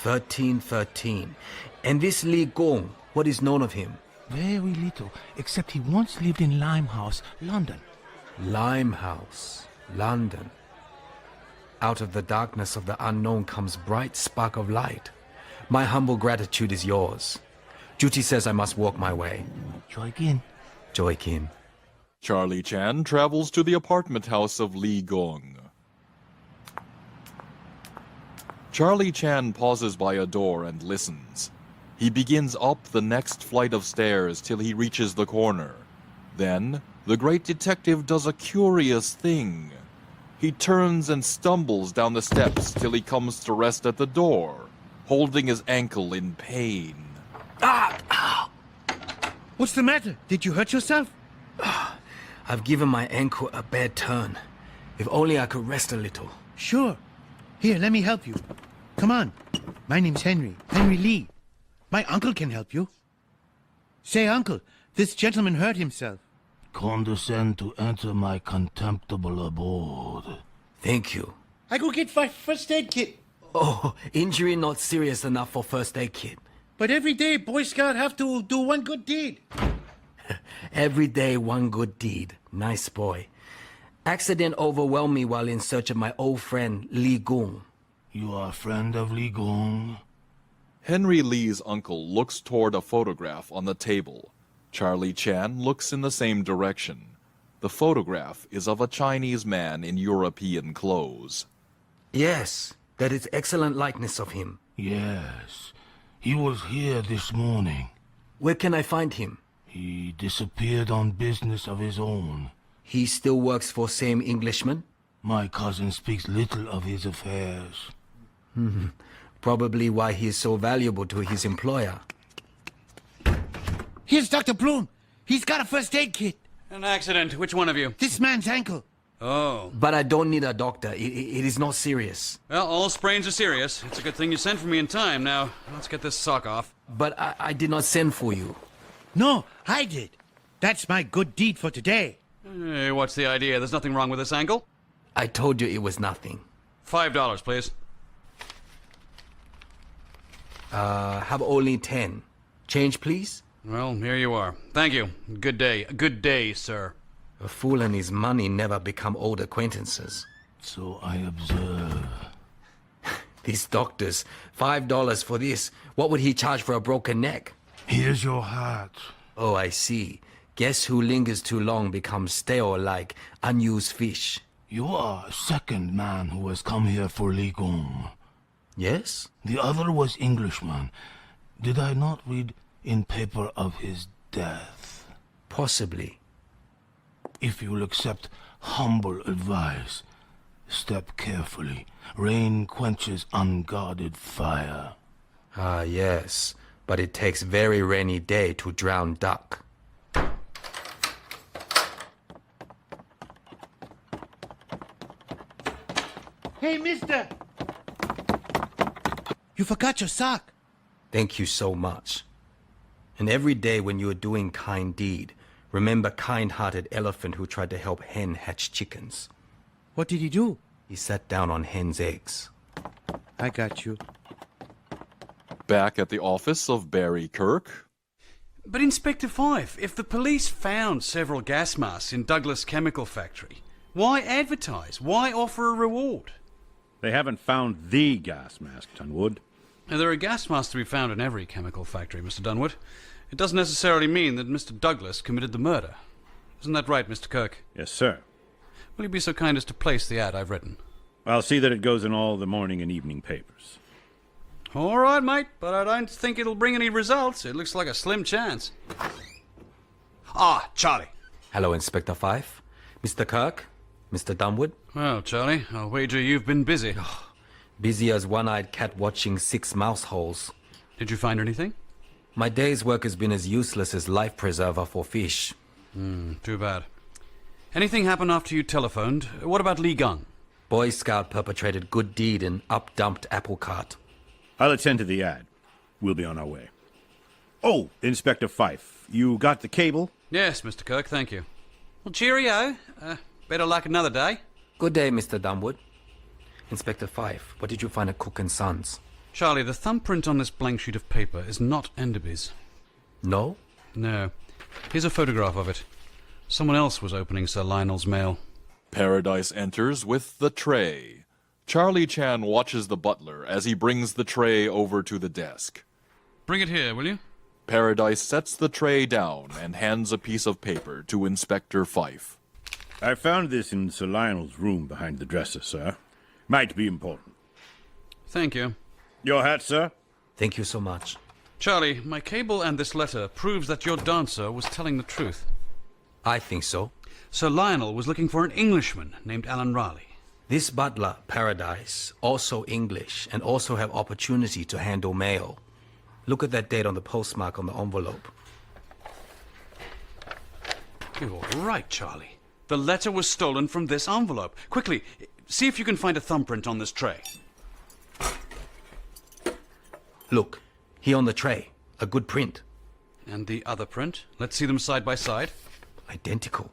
Speaker 4: 1313. And this Li Gong, what is known of him?
Speaker 7: Very little, except he once lived in Limehouse, London.
Speaker 4: Limehouse, London. Out of the darkness of the unknown comes bright spark of light. My humble gratitude is yours. Duty says I must walk my way.
Speaker 7: Joy Gin.
Speaker 4: Joy Kim.
Speaker 1: Charlie Chan travels to the apartment house of Li Gong. Charlie Chan pauses by a door and listens. He begins up the next flight of stairs till he reaches the corner. Then, the great detective does a curious thing. He turns and stumbles down the steps till he comes to rest at the door, holding his ankle in pain.
Speaker 11: What's the matter? Did you hurt yourself?
Speaker 4: I I've given my ankle a bad turn. If only I could rest a little.
Speaker 11: Sure. Here, let me help you. Come on. My name's Henry. Henry Lee. My uncle can help you. Say, uncle, this gentleman hurt himself.
Speaker 7: Condescend to enter my contemptible abode.
Speaker 4: Thank you.
Speaker 11: I go get my first aid kit.
Speaker 4: Oh, injury not serious enough for first aid kit.
Speaker 11: But every day, Boy Scout have to do one good deed.
Speaker 4: Every day, one good deed. Nice boy. Accident overwhelmed me while in search of my old friend, Li Gung.
Speaker 7: You are a friend of Li Gong?
Speaker 1: Henry Lee's uncle looks toward a photograph on the table. Charlie Chan looks in the same direction. The photograph is of a Chinese man in European clothes.
Speaker 4: Yes, that is excellent likeness of him.
Speaker 7: Yes. He was here this morning.
Speaker 4: Where can I find him?
Speaker 7: He disappeared on business of his own.
Speaker 4: He still works for same Englishman?
Speaker 7: My cousin speaks little of his affairs.
Speaker 4: Probably why he is so valuable to his employer.
Speaker 11: Here's Dr. Bloom. He's got a first aid kit.
Speaker 5: An accident. Which one of you?
Speaker 11: This man's ankle.
Speaker 5: Oh.
Speaker 4: But I don't need a doctor. It is not serious.
Speaker 5: Well, all sprains are serious. It's a good thing you sent for me in time. Now, let's get this sock off.
Speaker 4: But I did not send for you.
Speaker 11: No, I did. That's my good deed for today.
Speaker 5: Hey, what's the idea? There's nothing wrong with this ankle?
Speaker 4: I told you it was nothing.
Speaker 5: $5, please.
Speaker 4: Have only 10. Change, please?
Speaker 5: Well, here you are. Thank you. Good day. Good day, sir.
Speaker 4: A fool and his money never become old acquaintances.
Speaker 7: So I observe.
Speaker 4: These doctors, $5 for this. What would he charge for a broken neck?
Speaker 7: Here's your hat.
Speaker 4: Oh, I see. Guess who lingers too long becomes stale like unused fish.
Speaker 7: You are a second man who has come here for Li Gong.
Speaker 4: Yes?
Speaker 7: The other was Englishman. Did I not read in paper of his death?
Speaker 4: Possibly.
Speaker 7: If you'll accept humble advice, step carefully. Rain quenches unguarded fire.
Speaker 4: Ah, yes. But it takes very rainy day to drown duck.
Speaker 11: Hey, mister! You forgot your sock.
Speaker 4: Thank you so much. And every day when you are doing kind deed, remember kind-hearted elephant who tried to help hen hatch chickens.
Speaker 11: What did he do?
Speaker 4: He sat down on hen's eggs.
Speaker 11: I got you.
Speaker 1: Back at the office of Barry Kirk.
Speaker 5: But Inspector Fife, if the police found several gas masks in Douglas Chemical Factory, why advertise? Why offer a reward?
Speaker 2: They haven't found the gas mask, Dunwood.
Speaker 5: Now, there are gas masks to be found in every chemical factory, Mr. Dunwood. It doesn't necessarily mean that Mr. Douglas committed the murder. Isn't that right, Mr. Kirk?
Speaker 2: Yes, sir.
Speaker 5: Will you be so kind as to place the ad I've written?
Speaker 2: I'll see that it goes in all the morning and evening papers.
Speaker 5: All right, mate, but I don't think it'll bring any results. It looks like a slim chance. Ah, Charlie.
Speaker 4: Hello, Inspector Fife. Mr. Kirk? Mr. Dunwood?
Speaker 5: Well, Charlie, I'll wager you've been busy.
Speaker 4: Busy as one-eyed cat watching 6 mouse holes.
Speaker 5: Did you find anything?
Speaker 4: My day's work has been as useless as life preserver for fish.
Speaker 5: Too bad. Anything happen after you telephoned? What about Li Gung?
Speaker 4: Boy Scout perpetrated good deed in up-dumped apple cart.
Speaker 2: I'll attend to the ad. We'll be on our way. Oh, Inspector Fife, you got the cable?
Speaker 5: Yes, Mr. Kirk, thank you. Well, cheerio. Better luck another day.
Speaker 4: Good day, Mr. Dunwood. Inspector Fife, what did you find at Cook & Sons?
Speaker 5: Charlie, the thumbprint on this blank sheet of paper is not Enderby's.
Speaker 4: No?
Speaker 5: No. Here's a photograph of it. Someone else was opening Sir Lionel's mail.
Speaker 1: Paradise enters with the tray. Charlie Chan watches the butler as he brings the tray over to the desk.
Speaker 5: Bring it here, will you?
Speaker 1: Paradise sets the tray down and hands a piece of paper to Inspector Fife.
Speaker 2: I found this in Sir Lionel's room behind the dresser, sir. Might be important.
Speaker 5: Thank you.
Speaker 2: Your hat, sir?
Speaker 4: Thank you so much.
Speaker 5: Charlie, my cable and this letter proves that your dancer was telling the truth.
Speaker 4: I think so.
Speaker 5: Sir Lionel was looking for an Englishman named Alan Raleigh.
Speaker 4: This butler, Paradise, also English and also have opportunity to handle mail. Look at that date on the postmark on the envelope.
Speaker 5: You're right, Charlie. The letter was stolen from this envelope. Quickly, see if you can find a thumbprint on this tray.
Speaker 4: Look, here on the tray. A good print.
Speaker 5: And the other print? Let's see them side by side.
Speaker 4: Identical.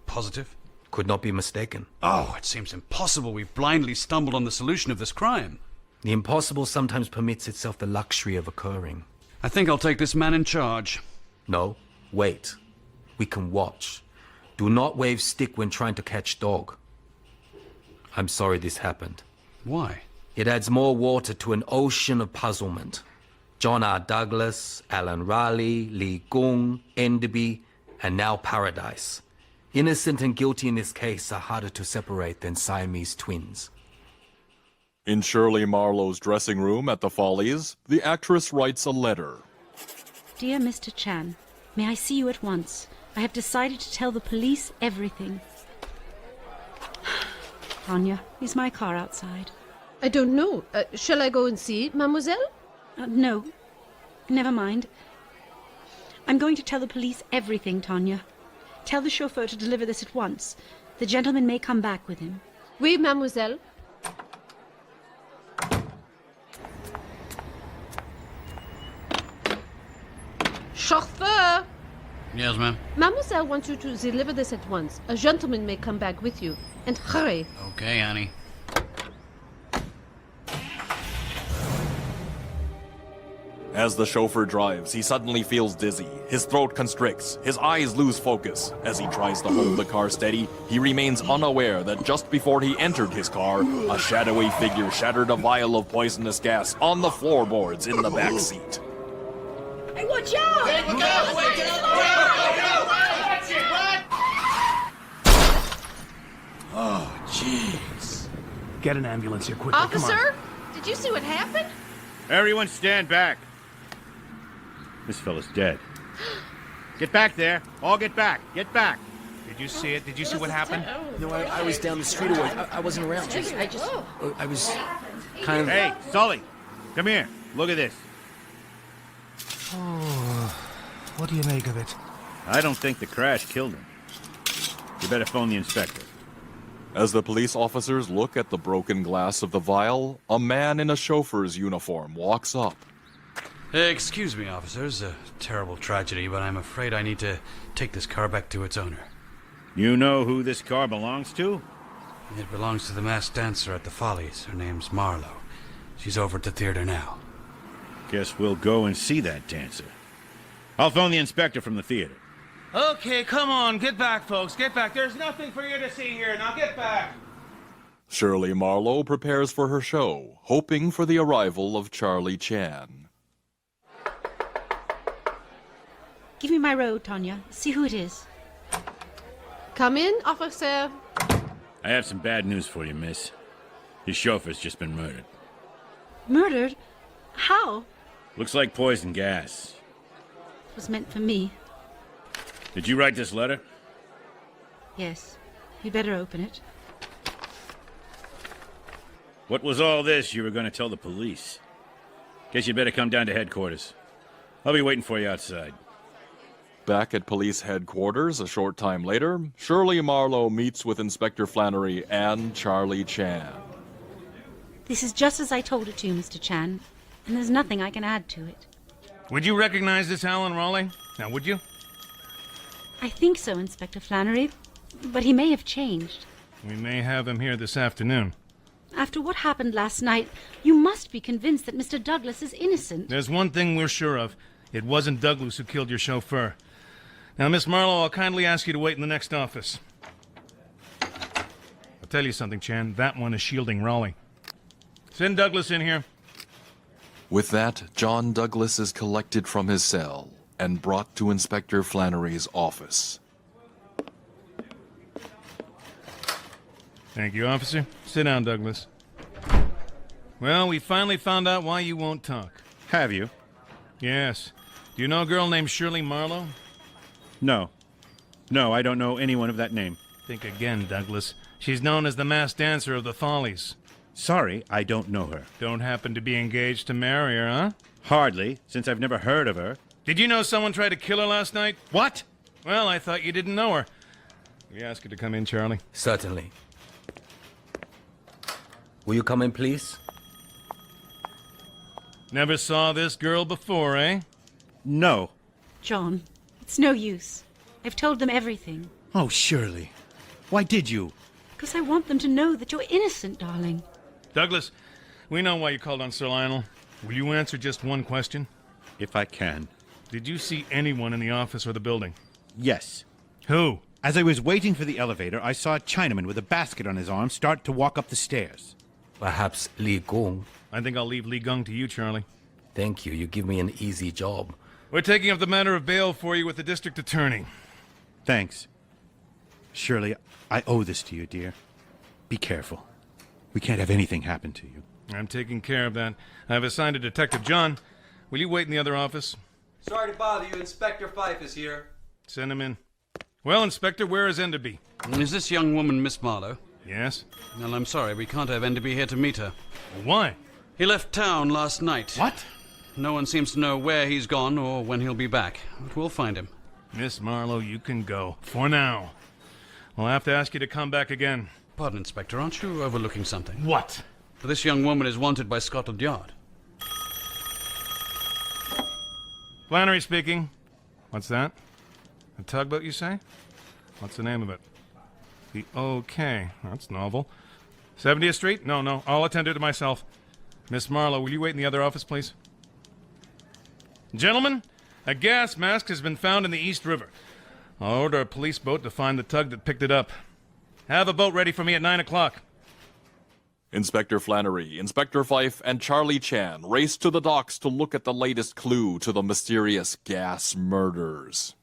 Speaker 5: Positive?
Speaker 4: Could not be mistaken.
Speaker 5: Oh, it seems impossible we've blindly stumbled on the solution of this crime.
Speaker 4: The impossible sometimes permits itself the luxury of occurring.
Speaker 5: I think I'll take this man in charge.
Speaker 4: No, wait. We can watch. Do not wave stick when trying to catch dog. I'm sorry this happened.
Speaker 5: Why?
Speaker 4: It adds more water to an ocean of puzzlement. John R. Douglas, Alan Raleigh, Lee Gung, Enderby, and now Paradise. Innocent and guilty in this case are harder to separate than Siamese twins.
Speaker 1: In Shirley Marlowe's dressing room at the Follies, the actress writes a letter.
Speaker 6: Dear Mr. Chan, may I see you at once? I have decided to tell the police everything. Tanya, is my car outside?
Speaker 9: I don't know. Shall I go and see, mademoiselle?
Speaker 6: No. Never mind. I'm going to tell the police everything, Tanya. Tell the chauffeur to deliver this at once. The gentleman may come back with him.
Speaker 9: Oui, mademoiselle. Chauffeur!
Speaker 5: Yes, ma'am.
Speaker 9: Mademoiselle wants you to deliver this at once. A gentleman may come back with you. And hurry.
Speaker 5: Okay, honey.
Speaker 1: As the chauffeur drives, he suddenly feels dizzy. His throat constricts. His eyes lose focus. As he tries to hold the car steady, he remains unaware that just before he entered his car, a shadowy figure shattered a vial of poisonous gas on the floorboards in the back seat.
Speaker 6: Hey, watch out!
Speaker 7: Oh, jeez. Get an ambulance here quickly. Come on.
Speaker 9: Officer, did you see what happened?
Speaker 2: Everyone stand back. This fella's dead. Get back there. All get back. Get back.
Speaker 12: Did you see it? Did you see what happened?
Speaker 13: No, I was down the street away. I wasn't around. I was kind of...
Speaker 2: Hey, Sully, come here. Look at this.
Speaker 7: Oh, what do you make of it?
Speaker 2: I don't think the crash killed him. You better phone the inspector.
Speaker 1: As the police officers look at the broken glass of the vial, a man in a chauffeur's uniform walks up.
Speaker 5: Excuse me, officers. A terrible tragedy, but I'm afraid I need to take this car back to its owner.
Speaker 2: You know who this car belongs to?
Speaker 5: It belongs to the masked dancer at the Follies. Her name's Marlowe. She's over at the theater now.
Speaker 2: Guess we'll go and see that dancer. I'll phone the inspector from the theater.
Speaker 12: Okay, come on, get back, folks, get back. There's nothing for you to see here. Now get back.
Speaker 1: Shirley Marlowe prepares for her show, hoping for the arrival of Charlie Chan.
Speaker 6: Give me my road, Tanya. See who it is.
Speaker 9: Come in, officer.
Speaker 2: I have some bad news for you, miss. His chauffeur's just been murdered.
Speaker 6: Murdered? How?
Speaker 2: Looks like poison gas.
Speaker 6: It was meant for me.
Speaker 2: Did you write this letter?
Speaker 6: Yes. You better open it.
Speaker 2: What was all this you were going to tell the police? Guess you'd better come down to headquarters. I'll be waiting for you outside.
Speaker 1: Back at police headquarters a short time later, Shirley Marlowe meets with Inspector Flannery and Charlie Chan.
Speaker 6: This is just as I told it to you, Mr. Chan, and there's nothing I can add to it.
Speaker 3: Would you recognize this Alan Raleigh? Now, would you?
Speaker 6: I think so, Inspector Flannery, but he may have changed.
Speaker 3: We may have him here this afternoon.
Speaker 6: After what happened last night, you must be convinced that Mr. Douglas is innocent.
Speaker 3: There's one thing we're sure of. It wasn't Douglas who killed your chauffeur. Now, Miss Marlowe, I'll kindly ask you to wait in the next office. I'll tell you something, Chan. That one is shielding Raleigh. Send Douglas in here.
Speaker 1: With that, John Douglas is collected from his cell and brought to Inspector Flannery's office.
Speaker 3: Thank you, officer. Sit down, Douglas. Well, we finally found out why you won't talk.
Speaker 2: Have you?
Speaker 3: Yes. Do you know a girl named Shirley Marlowe?
Speaker 2: No. No, I don't know anyone of that name.
Speaker 3: Think again, Douglas. She's known as the masked dancer of the Follies.
Speaker 2: Sorry, I don't know her.
Speaker 3: Don't happen to be engaged to marry her, huh?
Speaker 2: Hardly, since I've never heard of her.
Speaker 3: Did you know someone tried to kill her last night?
Speaker 2: What?
Speaker 3: Well, I thought you didn't know her. We ask you to come in, Charlie.
Speaker 4: Certainly. Will you come in, please?
Speaker 3: Never saw this girl before, eh?
Speaker 2: No.
Speaker 6: John, it's no use. I've told them everything.
Speaker 11: Oh, Shirley. Why did you?
Speaker 6: Because I want them to know that you're innocent, darling.
Speaker 3: Douglas, we know why you called on Sir Lionel. Will you answer just one question?
Speaker 2: If I can.
Speaker 3: Did you see anyone in the office or the building?
Speaker 2: Yes.
Speaker 3: Who?
Speaker 2: As I was waiting for the elevator, I saw a Chinaman with a basket on his arm start to walk up the stairs.
Speaker 4: Perhaps Li Gong.
Speaker 3: I think I'll leave Li Gong to you, Charlie.
Speaker 4: Thank you. You give me an easy job.
Speaker 3: We're taking up the matter of bail for you with the district attorney.
Speaker 2: Thanks. Shirley, I owe this to you, dear. Be careful. We can't have anything happen to you.
Speaker 3: I'm taking care of that. I've assigned a Detective John. Will you wait in the other office?
Speaker 5: Sorry to bother you. Inspector Fife is here.
Speaker 3: Send him in. Well, Inspector, where is Enderby?
Speaker 5: Is this young woman Miss Marlowe?
Speaker 3: Yes?
Speaker 5: Well, I'm sorry. We can't have Enderby here to meet her.
Speaker 3: Why?
Speaker 5: He left town last night.
Speaker 3: What?
Speaker 5: No one seems to know where he's gone or when he'll be back. But we'll find him.
Speaker 3: Miss Marlowe, you can go. For now. We'll have to ask you to come back again.
Speaker 5: Pardon, Inspector. Aren't you overlooking something?
Speaker 3: What?
Speaker 5: This young woman is wanted by Scotland Yard.
Speaker 3: Flannery speaking. What's that? A tugboat, you say? What's the name of it? The OK. That's novel. 70th Street? No. I'll attend to it myself. Miss Marlowe, will you wait in the other office, please? Gentlemen, a gas mask has been found in the East River. I'll order a police boat to find the tug that picked it up. Have a boat ready for me at 9 o'clock.
Speaker 1: Inspector Flannery, Inspector Fife, and Charlie Chan race to the docks to look at the latest clue to the mysterious gas murders.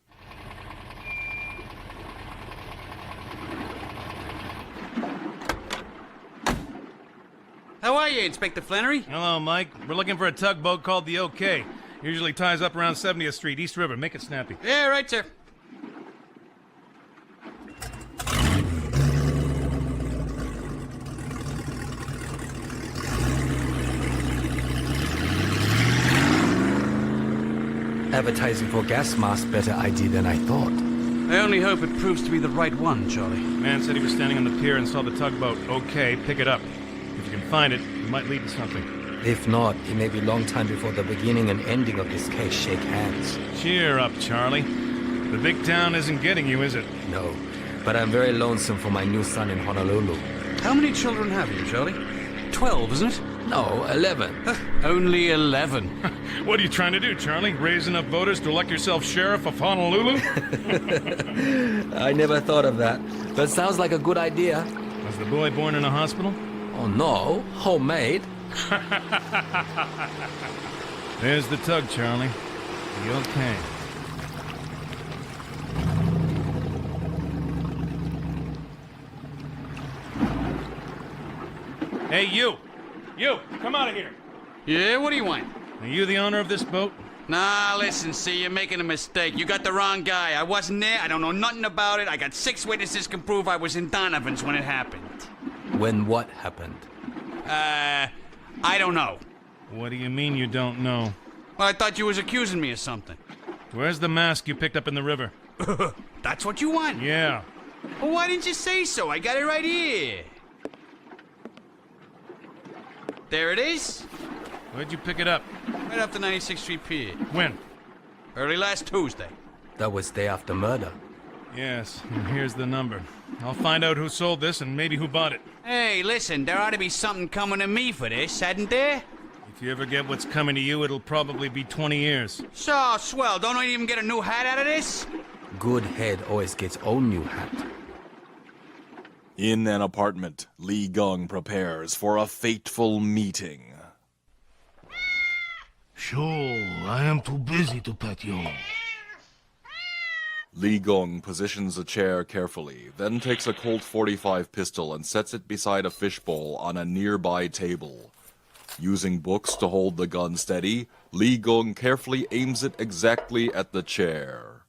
Speaker 5: How are you, Inspector Flannery?
Speaker 3: Hello, Mike. We're looking for a tugboat called the OK. Usually ties up around 70th Street, East River. Make it snappy.
Speaker 5: Yeah, right, sir.
Speaker 4: Advertising for gas mask better idea than I thought.
Speaker 5: I only hope it proves to be the right one, Charlie.
Speaker 3: Man said he was standing on the pier and saw the tugboat. OK, pick it up. If you can find it, it might lead to something.
Speaker 4: If not, it may be a long time before the beginning and ending of this case shake hands.
Speaker 3: Cheer up, Charlie. The big town isn't getting you, is it?
Speaker 4: No, but I'm very lonesome for my new son in Honolulu.
Speaker 5: How many children have you, Charlie? 12, isn't it?
Speaker 4: No, 11.
Speaker 5: Only 11.
Speaker 3: What are you trying to do, Charlie? Raise enough voters to elect yourself sheriff of Honolulu?
Speaker 4: I never thought of that, but sounds like a good idea.
Speaker 3: Was the boy born in a hospital?
Speaker 4: Oh no, homemade.
Speaker 3: There's the tug, Charlie. The OK. Hey, you! You! Come out of here!
Speaker 5: Yeah, what do you want?
Speaker 3: Are you the owner of this boat?
Speaker 5: Nah, listen, see, you're making a mistake. You got the wrong guy. I wasn't there. I don't know nothing about it. I got 6 witnesses can prove I was in Donovan's when it happened.
Speaker 4: When what happened?
Speaker 5: I don't know.
Speaker 3: What do you mean you don't know?
Speaker 5: Well, I thought you was accusing me of something.
Speaker 3: Where's the mask you picked up in the river?
Speaker 5: That's what you want?
Speaker 3: Yeah.
Speaker 5: Well, why didn't you say so? I got it right here. There it is.
Speaker 3: Where'd you pick it up?
Speaker 5: Right off the 96th Street Pier.
Speaker 3: When?
Speaker 5: Early last Tuesday.
Speaker 4: That was day after murder.
Speaker 3: Yes, and here's the number. I'll find out who sold this and maybe who bought it.
Speaker 5: Hey, listen, there ought to be something coming to me for this, hadn't there?
Speaker 3: If you ever get what's coming to you, it'll probably be 20 years.
Speaker 5: So, swell, don't I even get a new hat out of this?
Speaker 4: Good head always gets own new hat.
Speaker 1: In an apartment, Li Gong prepares for a fateful meeting.
Speaker 7: Sure, I am too busy to pet you.
Speaker 1: Li Gong positions a chair carefully, then takes a Colt .45 pistol and sets it beside a fishbowl on a nearby table. Using books to hold the gun steady, Li Gong carefully aims it exactly at the chair.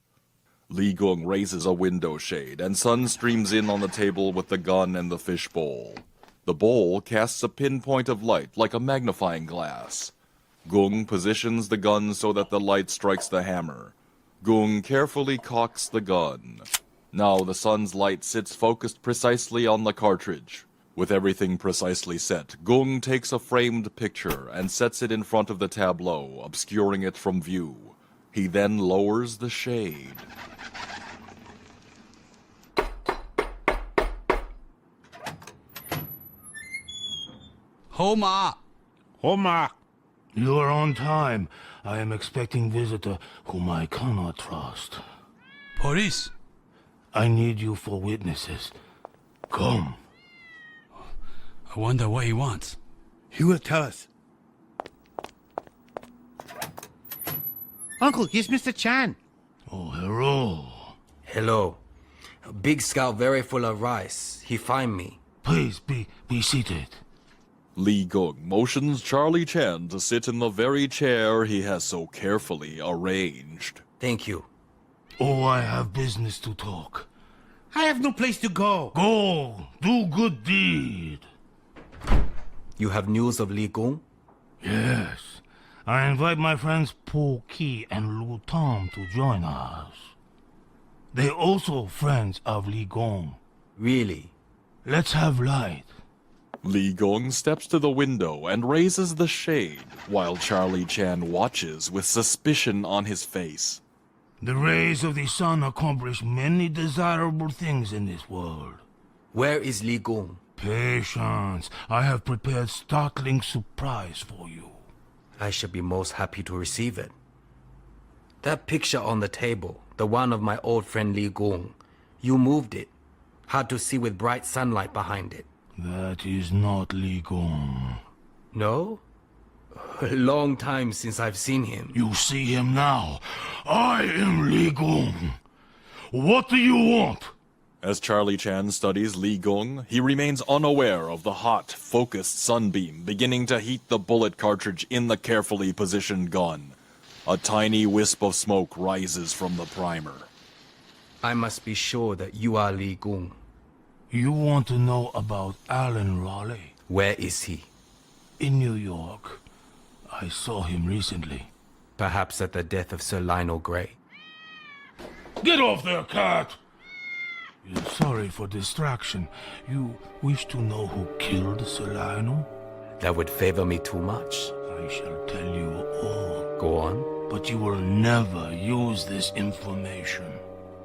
Speaker 1: Li Gong raises a window shade, and sun streams in on the table with the gun and the fishbowl. The bowl casts a pinpoint of light like a magnifying glass. Gong positions the gun so that the light strikes the hammer. Gung carefully cocks the gun. Now the sun's light sits focused precisely on the cartridge. With everything precisely set, Gung takes a framed picture and sets it in front of the tableau, obscuring it from view. He then lowers the shade.
Speaker 5: Homa!
Speaker 2: Homa!
Speaker 7: You are on time. I am expecting visitor whom I cannot trust.
Speaker 12: Police.
Speaker 7: I need you for witnesses. Come.
Speaker 12: I wonder what he wants.
Speaker 11: He will tell us. Uncle, here's Mr. Chan.
Speaker 7: Oh, hello.
Speaker 4: Hello. Big scout very full of rice. He find me.
Speaker 7: Please be seated.
Speaker 1: Lee Gung motions Charlie Chan to sit in the very chair he has so carefully arranged.
Speaker 4: Thank you.
Speaker 7: Oh, I have business to talk.
Speaker 11: I have no place to go.
Speaker 7: Go, do good deed.
Speaker 4: You have news of Lee Gung?
Speaker 7: Yes. I invite my friends Po Ki and Lu Tom to join us. They also friends of Lee Gong.
Speaker 4: Really?
Speaker 7: Let's have light.
Speaker 1: Lee Gong steps to the window and raises the shade, while Charlie Chan watches with suspicion on his face.
Speaker 7: The rays of the sun accomplish many desirable things in this world.
Speaker 4: Where is Lee Gung?
Speaker 7: Patience. I have prepared startling surprise for you.
Speaker 4: I shall be most happy to receive it. That picture on the table, the one of my old friend Lee Gung, you moved it. Hard to see with bright sunlight behind it.
Speaker 7: That is not Lee Gong.
Speaker 4: No? A long time since I've seen him.
Speaker 7: You see him now. I am Lee Gong. What do you want?
Speaker 1: As Charlie Chan studies Lee Gong, he remains unaware of the hot, focused sunbeam beginning to heat the bullet cartridge in the carefully positioned gun. A tiny wisp of smoke rises from the primer.
Speaker 4: I must be sure that you are Lee Gung.
Speaker 7: You want to know about Alan Raleigh?
Speaker 4: Where is he?
Speaker 7: In New York. I saw him recently.
Speaker 4: Perhaps at the death of Sir Lionel Grey.
Speaker 7: Get off there, cat! Sorry for distraction. You wish to know who killed Sir Lionel?
Speaker 4: That would favor me too much.
Speaker 7: I shall tell you all.
Speaker 4: Go on.
Speaker 7: But you will never use this information.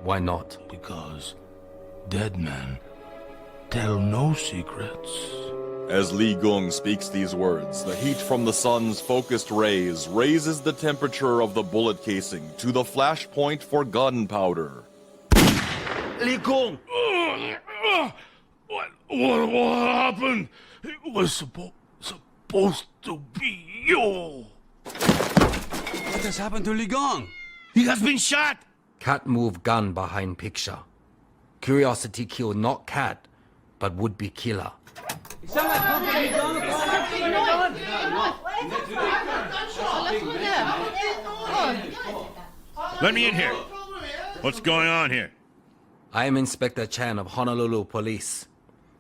Speaker 4: Why not?
Speaker 7: Because dead men tell no secrets.
Speaker 1: As Lee Gong speaks these words, the heat from the sun's focused rays raises the temperature of the bullet casing to the flash point for gunpowder.
Speaker 4: Lee Gong!
Speaker 7: What happened? It was supposed to be you.
Speaker 5: What has happened to Lee Gong?
Speaker 11: He has been shot.
Speaker 4: Cat move gun behind picture. Curiosity kill not cat, but would-be killer.
Speaker 2: Let me in here. What's going on here?
Speaker 4: I am Inspector Chan of Honolulu Police.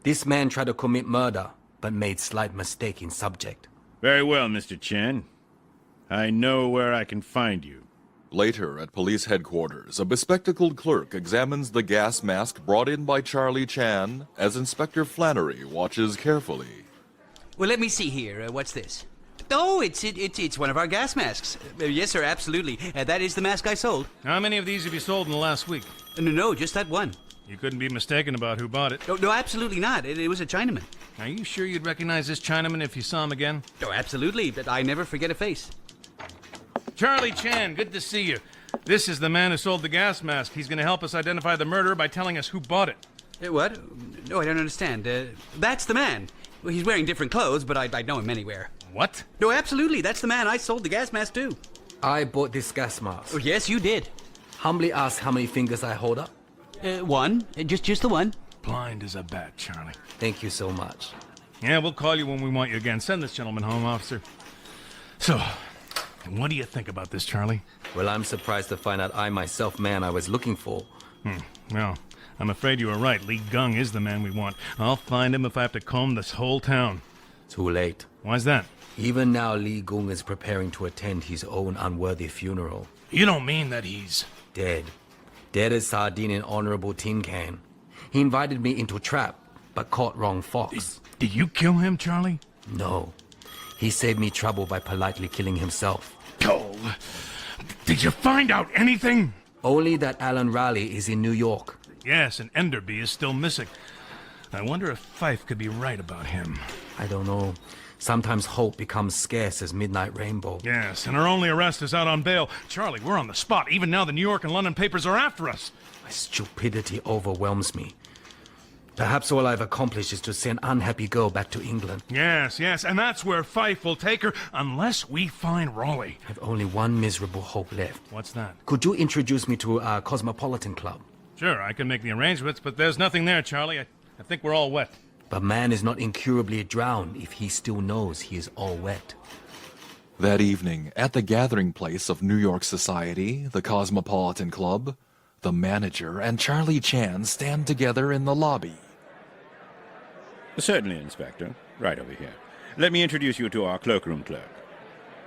Speaker 4: This man tried to commit murder, but made slight mistake in subject.
Speaker 2: Very well, Mr. Chen. I know where I can find you.
Speaker 1: Later, at police headquarters, a bespectacled clerk examines the gas mask brought in by Charlie Chan as Inspector Flannery watches carefully.
Speaker 10: Well, let me see here. What's this? Oh, it's one of our gas masks. Yes, sir, absolutely. That is the mask I sold.
Speaker 3: How many of these have you sold in the last week?
Speaker 10: No, just that one.
Speaker 3: You couldn't be mistaken about who bought it.
Speaker 10: No, absolutely not. It was a Chinaman.
Speaker 3: Are you sure you'd recognize this Chinaman if you saw him again?
Speaker 10: Oh, absolutely, but I never forget a face.
Speaker 3: Charlie Chan, good to see you. This is the man who sold the gas mask. He's going to help us identify the murderer by telling us who bought it.
Speaker 10: What? No, I don't understand. That's the man. Well, he's wearing different clothes, but I'd know him anywhere.
Speaker 3: What?
Speaker 10: No, absolutely. That's the man I sold the gas mask to.
Speaker 4: I bought this gas mask.
Speaker 10: Oh, yes, you did.
Speaker 4: Humbly ask how many fingers I hold up.
Speaker 10: One. Just the one.
Speaker 3: Blind as a bat, Charlie.
Speaker 4: Thank you so much.
Speaker 3: Yeah, we'll call you when we want you again. Send this gentleman home, officer. So, what do you think about this, Charlie?
Speaker 4: Well, I'm surprised to find out I myself man I was looking for.
Speaker 3: Well, I'm afraid you were right. Lee Gung is the man we want. I'll find him if I have to comb this whole town.
Speaker 4: Too late.
Speaker 3: Why's that?
Speaker 4: Even now, Lee Gung is preparing to attend his own unworthy funeral.
Speaker 7: You don't mean that he's...
Speaker 4: Dead. Dead as sardine in honorable tin can. He invited me into a trap, but caught wrong fox.
Speaker 8: Did you kill him, Charlie?
Speaker 4: No. He saved me trouble by politely killing himself.
Speaker 8: Oh, did you find out anything?
Speaker 4: Only that Alan Raleigh is in New York.
Speaker 3: Yes, and Enderby is still missing. I wonder if Fife could be right about him.
Speaker 4: I don't know. Sometimes hope becomes scarce as midnight rainbow.
Speaker 3: Yes, and our only arrest is out on bail. Charlie, we're on the spot. Even now the New York and London papers are after us.
Speaker 4: My stupidity overwhelms me. Perhaps all I've accomplished is to send unhappy girl back to England.
Speaker 3: Yes, and that's where Fife will take her, unless we find Raleigh.
Speaker 4: I've only one miserable hope left.
Speaker 3: What's that?
Speaker 4: Could you introduce me to a Cosmopolitan Club?
Speaker 3: Sure, I can make the arrangements, but there's nothing there, Charlie. I think we're all wet.
Speaker 4: But man is not incurably drowned if he still knows he is all wet.
Speaker 1: That evening, at the gathering place of New York society, the Cosmopolitan Club, the manager and Charlie Chan stand together in the lobby.
Speaker 2: Certainly, Inspector. Right over here. Let me introduce you to our cloakroom clerk.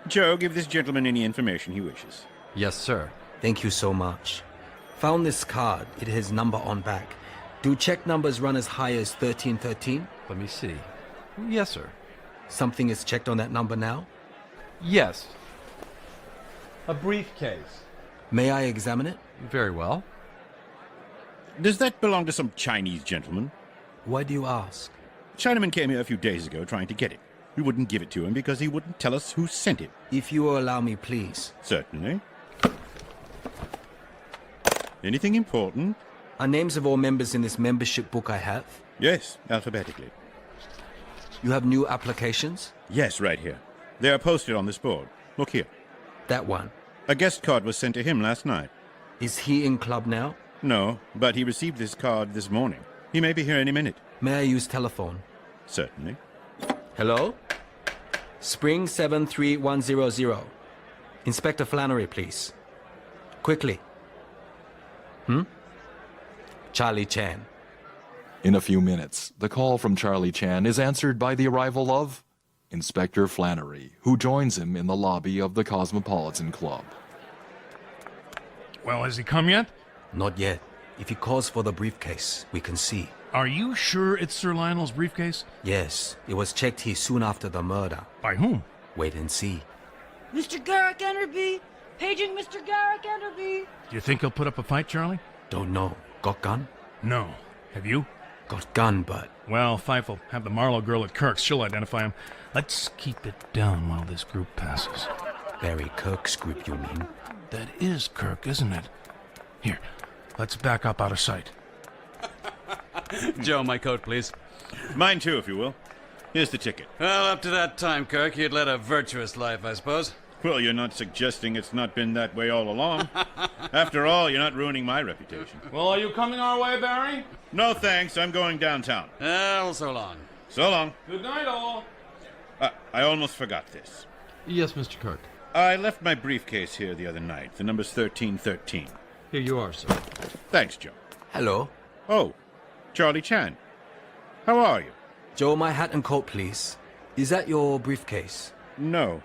Speaker 2: Joe, give this gentleman any information he wishes.
Speaker 4: Yes, sir. Thank you so much. Found this card. It has number on back. Do check numbers run as high as 1313?
Speaker 14: Let me see. Yes, sir.
Speaker 4: Something is checked on that number now?
Speaker 14: Yes. A briefcase.
Speaker 4: May I examine it?
Speaker 14: Very well.
Speaker 2: Does that belong to some Chinese gentleman?
Speaker 4: Why do you ask?
Speaker 2: Chinaman came here a few days ago trying to get it. We wouldn't give it to him because he wouldn't tell us who sent it.
Speaker 4: If you will allow me, please.
Speaker 2: Certainly. Anything important?
Speaker 4: Are names of all members in this membership book I have?
Speaker 2: Yes, alphabetically.
Speaker 4: You have new applications?
Speaker 2: Yes, right here. They are posted on this board. Look here.
Speaker 4: That one.
Speaker 2: A guest card was sent to him last night.
Speaker 4: Is he in club now?
Speaker 2: No, but he received this card this morning. He may be here any minute.
Speaker 4: May I use telephone?
Speaker 2: Certainly.
Speaker 4: Hello? Spring 73100. Inspector Flannery, please. Quickly. Charlie Chan.
Speaker 1: In a few minutes, the call from Charlie Chan is answered by the arrival of Inspector Flannery, who joins him in the lobby of the Cosmopolitan Club.
Speaker 3: Well, has he come yet?
Speaker 4: Not yet. If he calls for the briefcase, we can see.
Speaker 3: Are you sure it's Sir Lionel's briefcase?
Speaker 4: Yes, it was checked here soon after the murder.
Speaker 3: By whom?
Speaker 4: Wait and see.
Speaker 15: Mr. Garrick Enderby! Paging Mr. Garrick Enderby!
Speaker 3: Do you think he'll put up a fight, Charlie?
Speaker 4: Don't know. Got gun?
Speaker 3: No. Have you?
Speaker 4: Got gun, but...
Speaker 3: Well, Fife will have the Marlowe girl at Kirk's. She'll identify him. Let's keep it down while this group passes.
Speaker 4: Barry Kirk's group, you mean?
Speaker 3: That is Kirk, isn't it? Here, let's back up out of sight.
Speaker 5: Joe, my coat, please.
Speaker 2: Mine too, if you will. Here's the ticket.
Speaker 5: Well, up to that time, Kirk, you'd led a virtuous life, I suppose.
Speaker 2: Well, you're not suggesting it's not been that way all along. After all, you're not ruining my reputation.
Speaker 3: Well, are you coming our way, Barry?
Speaker 2: No, thanks. I'm going downtown.
Speaker 5: Well, so long.
Speaker 2: So long.
Speaker 3: Good night, all.
Speaker 2: I almost forgot this.
Speaker 14: Yes, Mr. Kirk.
Speaker 2: I left my briefcase here the other night. The number's 1313.
Speaker 14: Here you are, sir.
Speaker 2: Thanks, Joe.
Speaker 4: Hello?
Speaker 2: Oh, Charlie Chan. How are you?
Speaker 4: Joe, my hat and coat, please. Is that your briefcase?
Speaker 2: No.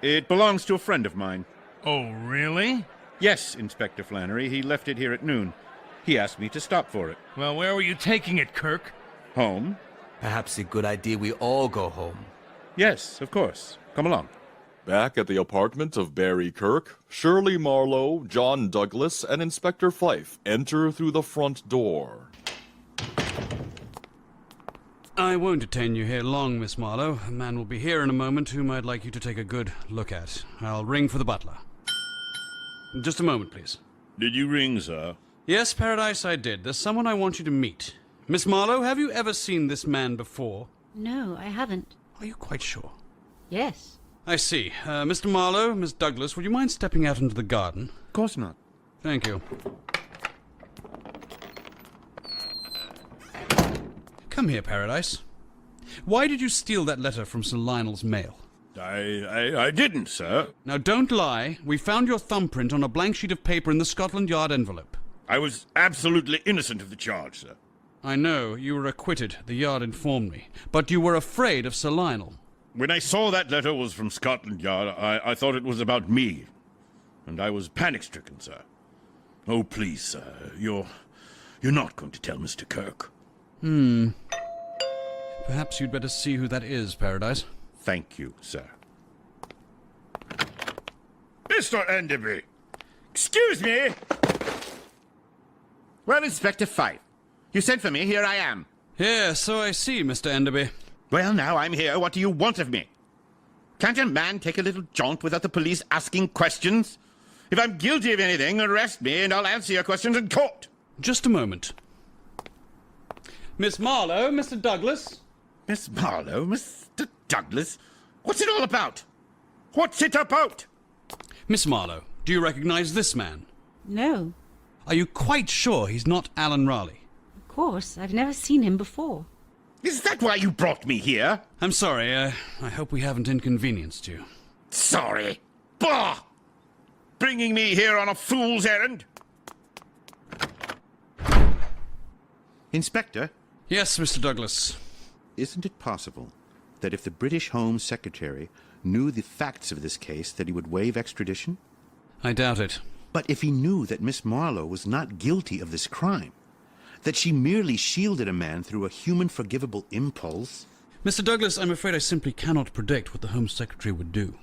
Speaker 2: It belongs to a friend of mine.
Speaker 3: Oh, really?
Speaker 2: Yes, Inspector Flannery. He left it here at noon. He asked me to stop for it.
Speaker 3: Well, where were you taking it, Kirk?
Speaker 2: Home?
Speaker 4: Perhaps a good idea we all go home.
Speaker 2: Yes, of course. Come along.
Speaker 1: Back at the apartment of Barry Kirk, Shirley Marlowe, John Douglas, and Inspector Fife enter through the front door.
Speaker 5: I won't detain you here long, Miss Marlowe. A man will be here in a moment whom I'd like you to take a good look at. I'll ring for the butler. Just a moment, please.
Speaker 2: Did you ring, sir?
Speaker 5: Yes, Paradise, I did. There's someone I want you to meet. Miss Marlowe, have you ever seen this man before?
Speaker 6: No, I haven't.
Speaker 5: Are you quite sure?
Speaker 6: Yes.
Speaker 5: I see. Mr. Marlowe, Miss Douglas, would you mind stepping out into the garden?
Speaker 2: Of course not.
Speaker 5: Thank you. Come here, Paradise. Why did you steal that letter from Sir Lionel's mail?
Speaker 2: I didn't, sir.
Speaker 5: Now, don't lie. We found your thumbprint on a blank sheet of paper in the Scotland Yard envelope.
Speaker 2: I was absolutely innocent of the charge, sir.
Speaker 5: I know. You were acquitted. The Yard informed me. But you were afraid of Sir Lionel.
Speaker 2: When I saw that letter was from Scotland Yard, I thought it was about me. And I was panic-stricken, sir. Oh, please, sir. You're not going to tell Mr. Kirk.
Speaker 5: Perhaps you'd better see who that is, Paradise.
Speaker 2: Thank you, sir. Mr. Enderby! Excuse me! Well, Inspector Fife, you sent for me, here I am.
Speaker 5: Yeah, so I see, Mr. Enderby.
Speaker 2: Well, now I'm here, what do you want of me? Can't a man take a little jaunt without the police asking questions? If I'm guilty of anything, arrest me and I'll answer your questions in court.
Speaker 5: Just a moment. Miss Marlowe, Mr. Douglas.
Speaker 2: Miss Marlowe, Mr. Douglas? What's it all about? What's it about?
Speaker 5: Miss Marlowe, do you recognize this man?
Speaker 6: No,
Speaker 5: Are you quite sure he's not Alan Raleigh?
Speaker 6: of course. I've never seen him before.
Speaker 2: Is that why you brought me here?
Speaker 5: I'm sorry, I hope we haven't inconvenienced you.
Speaker 2: Sorry. Bah! Bringing me here on a fool's errand? Inspector?
Speaker 5: Yes, Mr. Douglas.
Speaker 2: Isn't it possible that if the British Home Secretary knew the facts of this case, that he would waive extradition?
Speaker 5: I doubt it.
Speaker 2: But if he knew that Miss Marlowe was not guilty of this crime, that she merely shielded a man through a human forgivable impulse...
Speaker 5: Mr. Douglas, I'm afraid I simply cannot predict what the Home Secretary would do.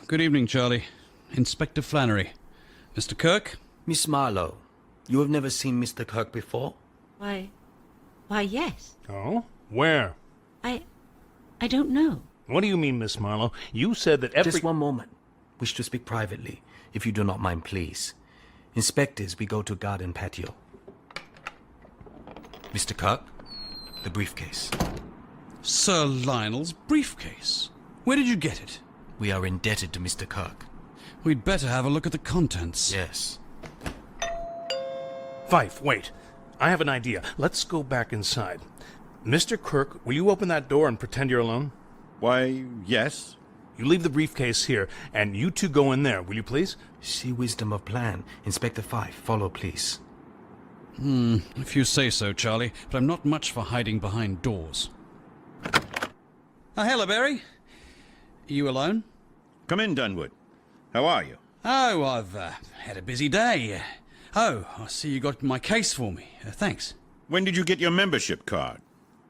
Speaker 5: Good evening, Charlie. Inspector Flannery. Mr. Kirk?
Speaker 4: Miss Marlowe, you have never seen Mr. Kirk before?
Speaker 6: Why, yes.
Speaker 3: Oh? Where?
Speaker 6: I don't know.
Speaker 3: What do you mean, Miss Marlowe? You said that every...
Speaker 4: Just one moment. Wish to speak privately, if you do not mind, please. Inspectors, we go to garden patio. Mr. Kirk, the briefcase.
Speaker 5: Sir Lionel's briefcase. Where did you get it?
Speaker 4: We are indebted to Mr. Kirk.
Speaker 5: We'd better have a look at the contents.
Speaker 4: Yes.
Speaker 3: Fife, wait. I have an idea. Let's go back inside. Mr. Kirk, will you open that door and pretend you're alone?
Speaker 2: Why, yes.
Speaker 3: You leave the briefcase here, and you two go in there, will you please?
Speaker 4: See wisdom of plan. Inspector Fife, follow, please.
Speaker 5: If you say so, Charlie, but I'm not much for hiding behind doors. Hello, Barry. You alone?
Speaker 2: Come in, Dunwood. How are you?
Speaker 5: Oh, I've had a busy day. Oh, I see you got my case for me. Thanks.
Speaker 2: When did you get your membership card?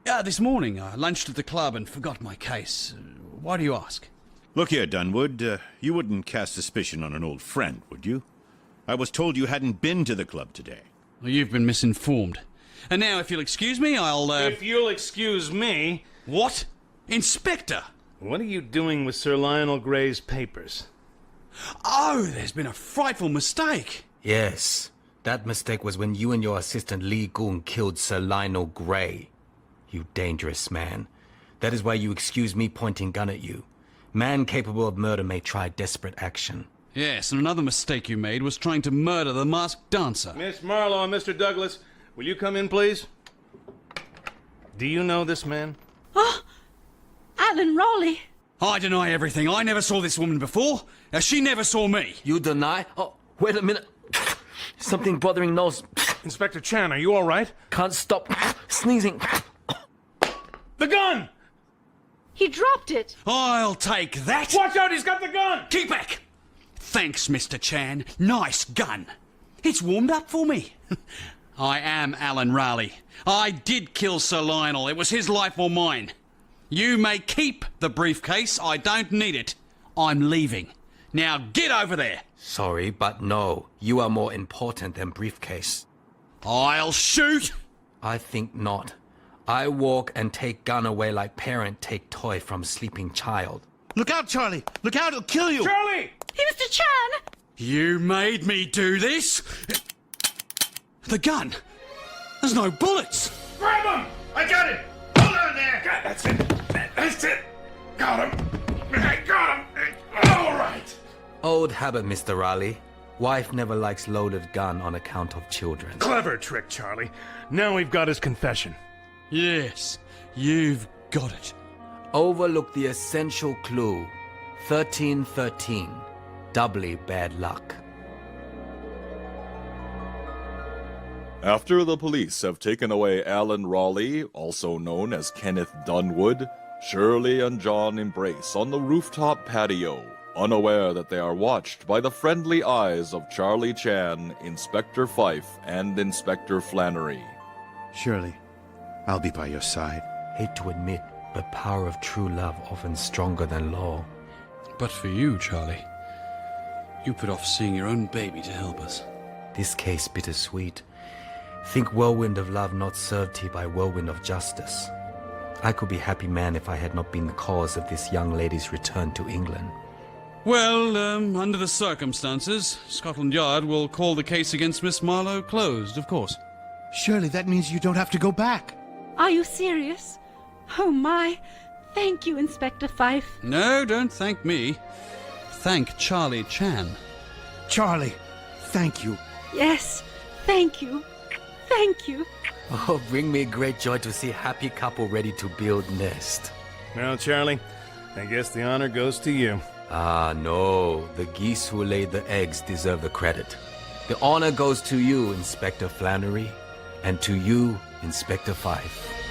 Speaker 5: This morning. I lunched at the club and forgot my case. Why do you ask?
Speaker 2: Look here, Dunwood. You wouldn't cast suspicion on an old friend, would you? I was told you hadn't been to the club today.
Speaker 5: Well, you've been misinformed. And now, if you'll excuse me, I'll,
Speaker 3: If you'll excuse me...
Speaker 5: What? Inspector!
Speaker 3: What are you doing with Sir Lionel Grey's papers?
Speaker 5: Oh, there's been a frightful mistake.
Speaker 4: Yes. That mistake was when you and your assistant Lee Goon killed Sir Lionel Grey. You dangerous man. That is why you excuse me pointing gun at you. Man capable of murder may try desperate action.
Speaker 5: Yes, and another mistake you made was trying to murder the masked dancer.
Speaker 3: Miss Marlowe and Mr. Douglas, will you come in, please? Do you know this man?
Speaker 6: Oh, Alan Raleigh.
Speaker 5: I deny everything. I never saw this woman before. She never saw me.
Speaker 4: You deny? Oh, wait a minute. Something bothering nose.
Speaker 3: Inspector Chan, are you all right?
Speaker 4: Can't stop sneezing.
Speaker 3: The gun!
Speaker 6: He dropped it.
Speaker 5: I'll take that.
Speaker 3: Watch out, he's got the gun!
Speaker 5: Keep back. Thanks, Mr. Chan. Nice gun. It's warmed up for me. I am Alan Raleigh. I did kill Sir Lionel. It was his life or mine. You may keep the briefcase. I don't need it. I'm leaving. Now get over there.
Speaker 4: Sorry, but no. You are more important than briefcase.
Speaker 5: I'll shoot.
Speaker 4: I think not. I walk and take gun away like parent take toy from sleeping child.
Speaker 2: Look out, Charlie! Look out, he'll kill you!
Speaker 3: Charlie!
Speaker 6: Hey, Mr. Chan!
Speaker 5: You made me do this? The gun! There's no bullets!
Speaker 3: Grab him! I got it! Hold on there! That's it! That's it! Got him! I got him! All right!
Speaker 4: Old habit, Mr. Raleigh. Wife never likes loaded gun on account of children.
Speaker 3: Clever trick, Charlie. Now we've got his confession.
Speaker 5: Yes, you've got it.
Speaker 4: Overlook the essential clue. 1313. Doubly bad luck.
Speaker 1: After the police have taken away Alan Raleigh, also known as Kenneth Dunwood, Shirley and John embrace on the rooftop patio, unaware that they are watched by the friendly eyes of Charlie Chan, Inspector Fife, and Inspector Flannery.
Speaker 11: Shirley, I'll be by your side.
Speaker 4: Hate to admit, but power of true love often stronger than law.
Speaker 5: But for you, Charlie, you put off seeing your own baby to help us.
Speaker 4: This case bittersweet. Think whirlwind of love not served he by whirlwind of justice. I could be happy man if I had not been the cause of this young lady's return to England.
Speaker 5: Well, under the circumstances, Scotland Yard will call the case against Miss Marlowe closed, of course.
Speaker 11: Surely that means you don't have to go back.
Speaker 6: Are you serious? Oh my! Thank you, Inspector Fife.
Speaker 5: No, don't thank me. Thank Charlie Chan.
Speaker 11: Charlie, thank you.
Speaker 6: Yes, thank you. Thank you.
Speaker 4: Oh, bring me great joy to see happy couple ready to build nest.
Speaker 3: Well, Charlie, I guess the honor goes to you.
Speaker 4: Ah, no. The geese who laid the eggs deserve the credit. The honor goes to you, Inspector Flannery, and to you, Inspector Fife.